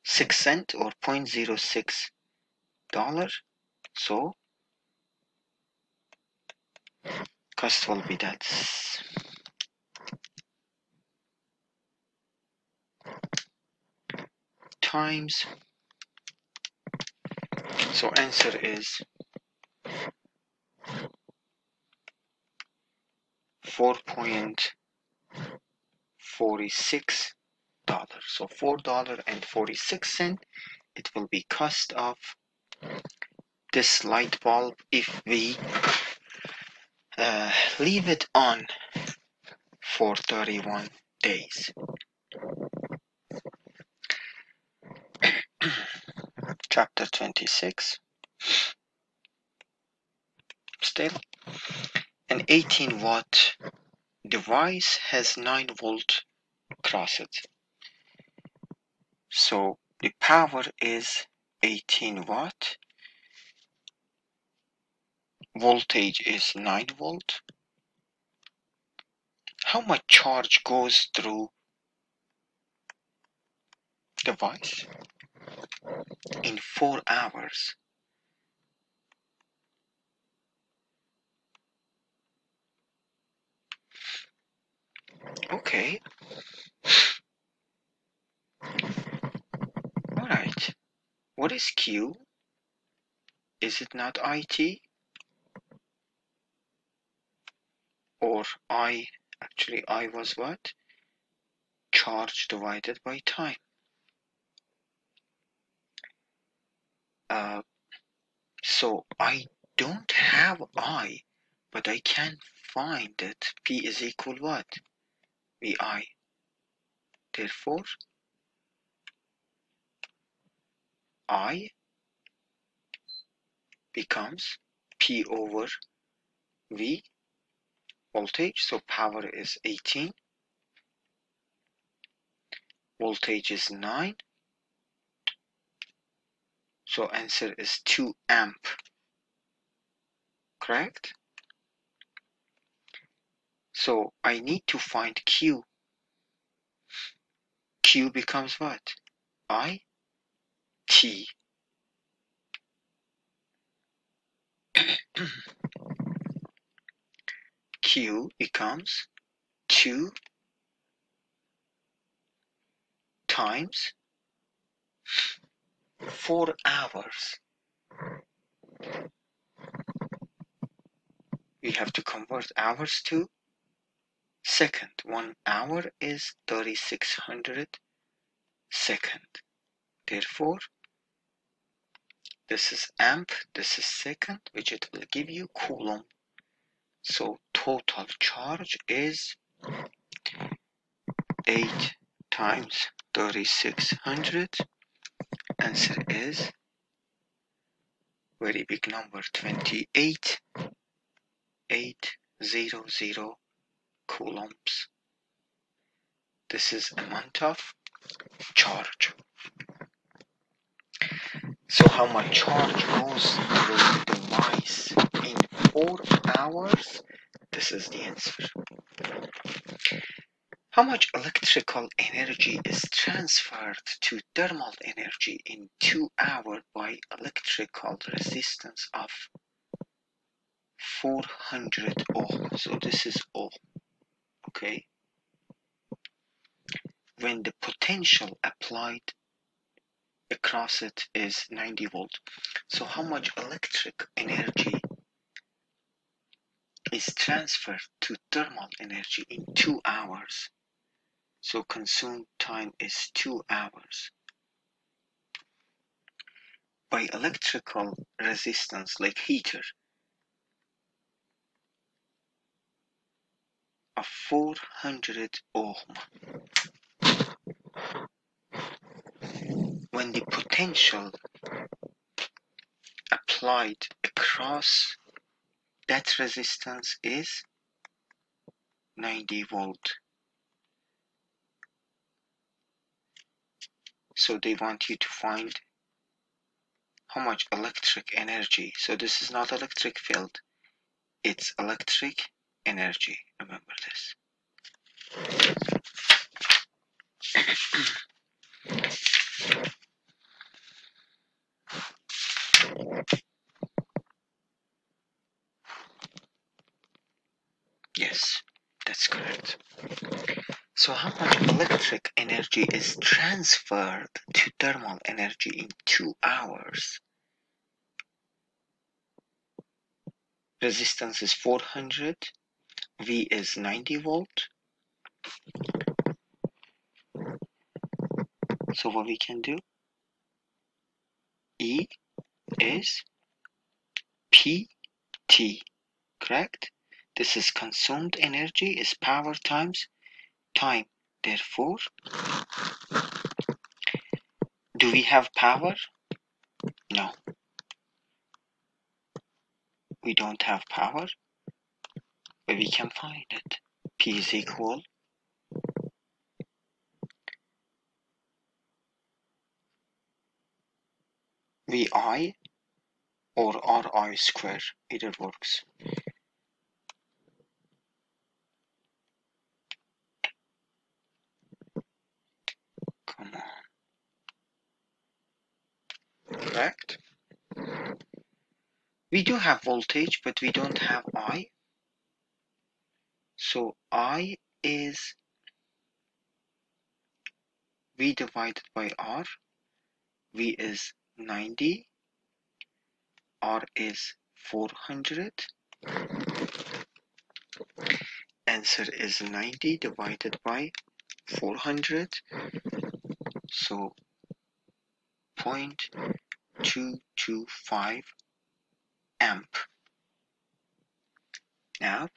6 cents or $0.06. So cost will be that times, so answer is $4.46. So $4.46 it will be cost of this light bulb if we leave it on for 31 days. Chapter 26. Still, an 18-watt device has 9-volt crosses. So the power is 18 watt, voltage is 9 volt. How much charge goes through device in 4 hours? Okay. Alright. What is Q? Is it not IT? Or I? Actually, I was what? Charge divided by time. So I don't have I, but I can find that P is equal what? VI. Therefore, I becomes P over V, voltage, so power is 18, voltage is 9, so answer is 2 amp, correct? So I need to find Q. Q becomes what? I, T. Q becomes 2 times 4 hours. We have to convert hours to second. 1 hour is 3600 second. Therefore, this is amp, this is second, which it will give you coulomb. So total charge is 8 times 3600. Answer is very big number, 28,800 coulombs. This is amount of charge. So how much charge goes through the device in 4 hours? This is the answer. How much electrical energy is transferred to thermal energy in 2 hours by electrical resistance of 400 ohm? So this is ohm, okay? When the potential applied across it is 90 volt. So how much electric energy is transferred to thermal energy in 2 hours? So consumed time is 2 hours. by electrical resistance like heater of 400 ohm. When the potential applied across that resistance is 90 volt. So they want you to find how much electric energy. So this is not electric field, it's electric energy. Remember this. Yes, that's correct. So how much electric energy is transferred to thermal energy in 2 hours? Resistance is 400, V is 90 volt. So what we can do, E is PT, correct? This is consumed energy, is power times time. Therefore, do we have power? No, we don't have power, but we can find it. P is equal VI or RI square, either works. Come on. Correct? We do have voltage, but we don't have I. So I is V divided by R. V is 90. R is 400. Answer is 90 divided by 400. So 0.225 amp. Now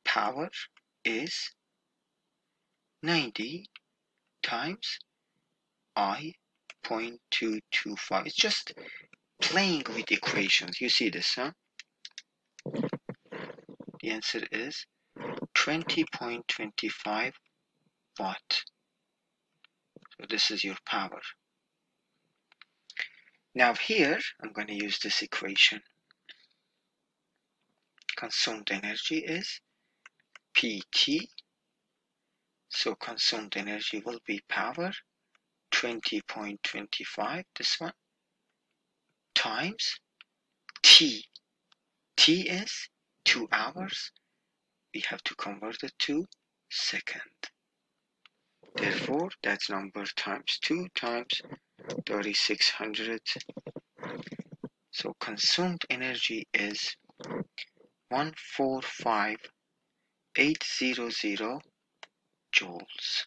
power is 90 times I 0.225. It's just playing with equations. You see this, huh? The answer is 20.25 watt. So this is your power. Now here, I'm going to use this equation. Consumed energy is PT. So consumed energy will be power 20.25, this one, times T. T is 2 hours. We have to convert it to second. Therefore, that's number times 2 times 3600. So consumed energy is 145,800 joules.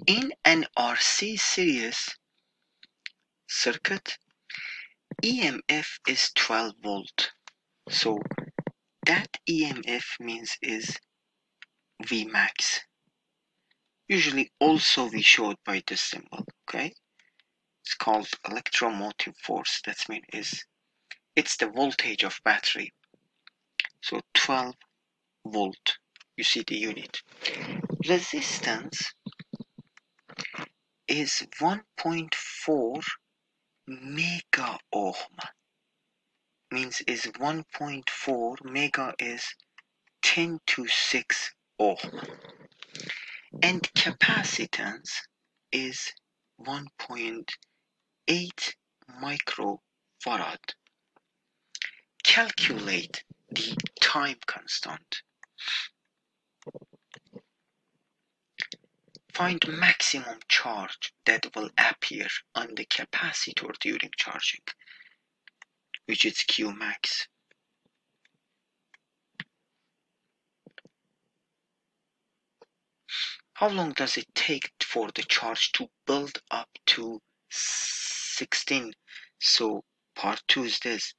In an RC series circuit, EMF is 12 volt. So that EMF means is Vmax. Usually also we show it by this symbol, okay? It's called electromotive force. That means it's the voltage of battery. So 12 volt. You see the unit. Resistance is 1.4 mega ohm. Means is 1.4 mega is 10 to 6 ohm. And capacitance is 1.8 microfarad. Calculate the time constant. Find maximum charge that will appear on the capacitor during charging. which is Q max. How long does it take for the charge to build up to 16? So part 2 is this.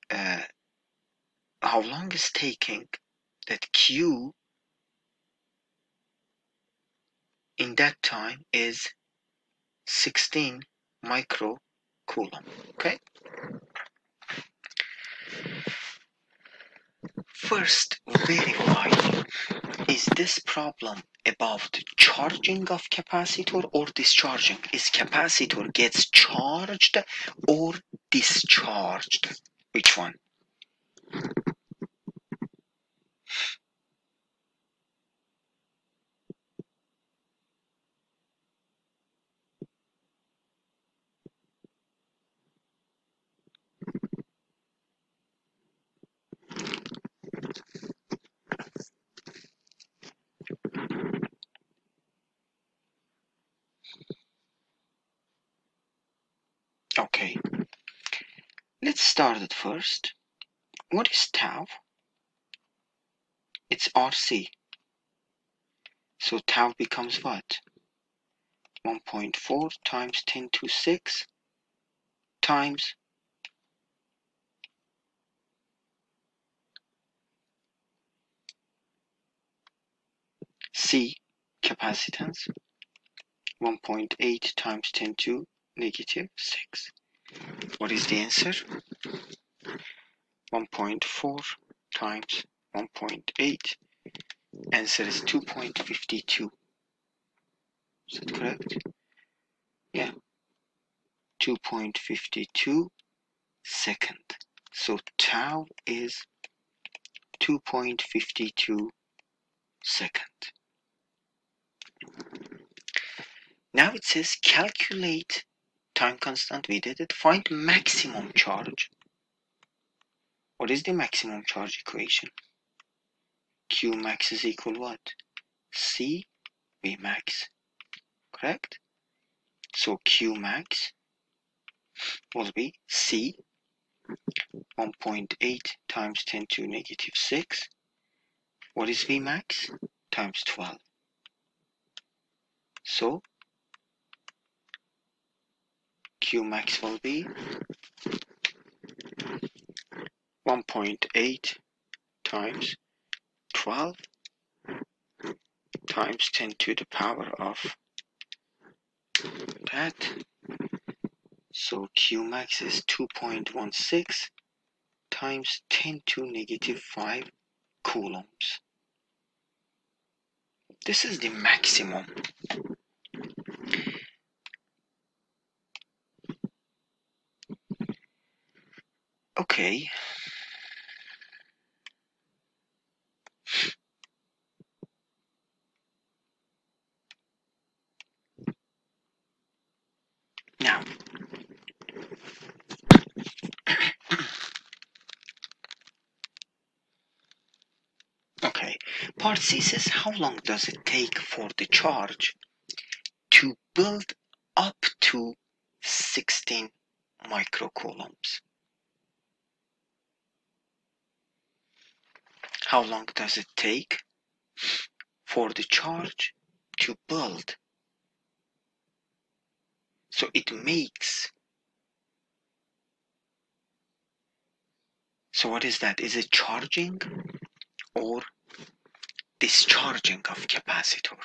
How long is taking that Q in that time is 16 microcoulomb. Okay? First, verify, is this problem about charging of capacitor or discharging? Is capacitor gets charged or discharged? Which one? Okay, let's start it first. What is tau? It's RC. So tau becomes what? 1.4 times 10 to 6 times C, capacitance, 1.8 times 10 to negative 6. What is the answer? 1.4 times 1.8. Answer is 2.52. Is that correct? Yeah. 2.52 second. So tau is 2.52 second. Now it says calculate time constant. We did it. Find maximum charge. What is the maximum charge equation? Q max is equal what? C V max. Correct? So Q max will be C 1.8 times 10 to negative 6. What is V max? Times 12. So Q max will be 1.8 times 12 times 10 to the power of that. So Q max is 2.16 times 10 to negative 5 coulombs. This is the maximum. Okay. Now, okay, part C says how long does it take for the charge to build up to 16 microcoulombs? How long does it take for the charge to build? So it makes. So what is that? Is it charging or discharging of capacitor?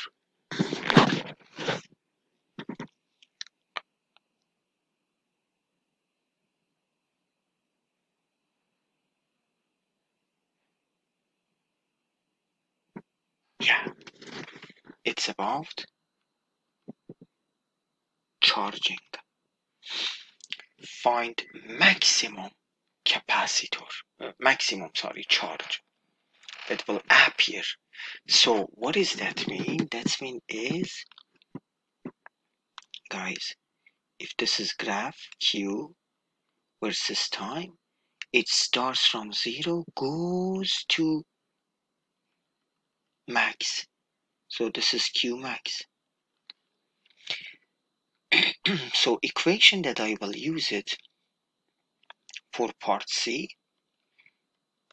Yeah, it's about charging. Find maximum capacitor, charge that will appear. So what does that mean? That mean is, guys, if this is graph Q versus time, it starts from 0, goes to max. So this is Q max. So equation that I will use it for part C,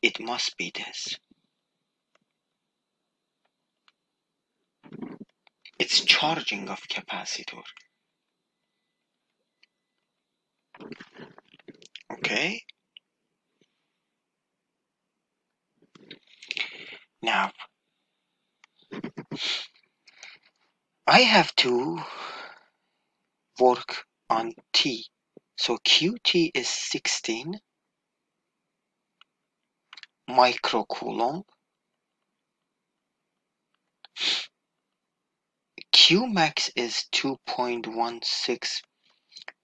it must be this. It's charging of capacitor. Okay. Now, I have to work on T. So QT is 16 microcoulomb. Qmax is 2.16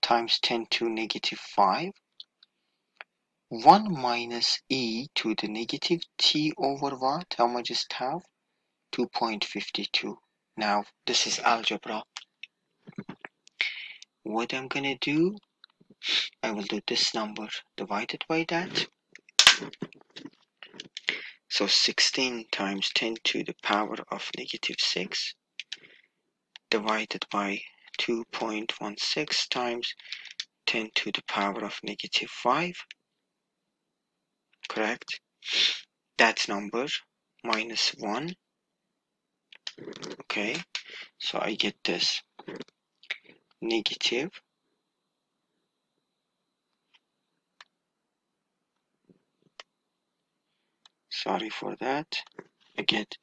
times 10 to negative 5. 1 minus e to the negative t over what? How much is tau? 2.52. Now, this is algebra. What I'm gonna do, I will do this number divided by that. So 16 times 10 to the power of negative 6 divided by 2.16 times 10 to the power of negative 5. Correct? That number minus 1. Okay, so I get this negative sorry for that. I get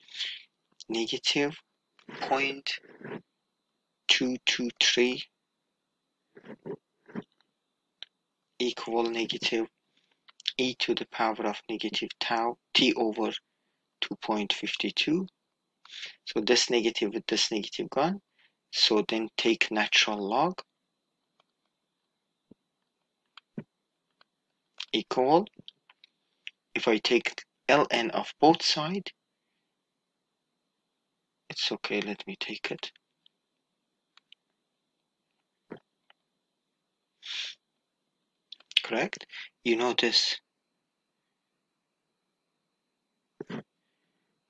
negative 0.223 equal negative e to the power of negative tau t over 2.52. So this negative with this negative gone. So then take natural log equal, if I take ln of both sides, it's okay, let me take it. Correct? You know this.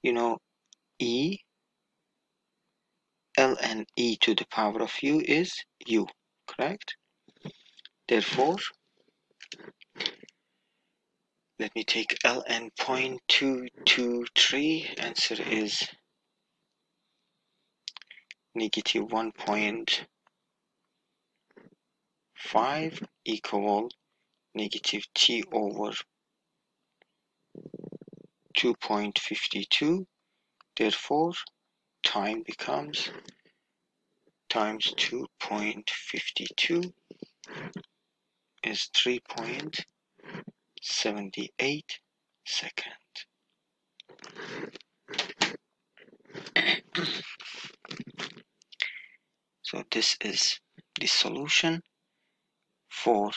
You know e ln e to the power of u is u. Correct? Therefore, let me take ln 0.223. Answer is negative 1.5 equal negative t over 2.52. Therefore, time becomes times 2.52 is 3.78 seconds. So this is the solution for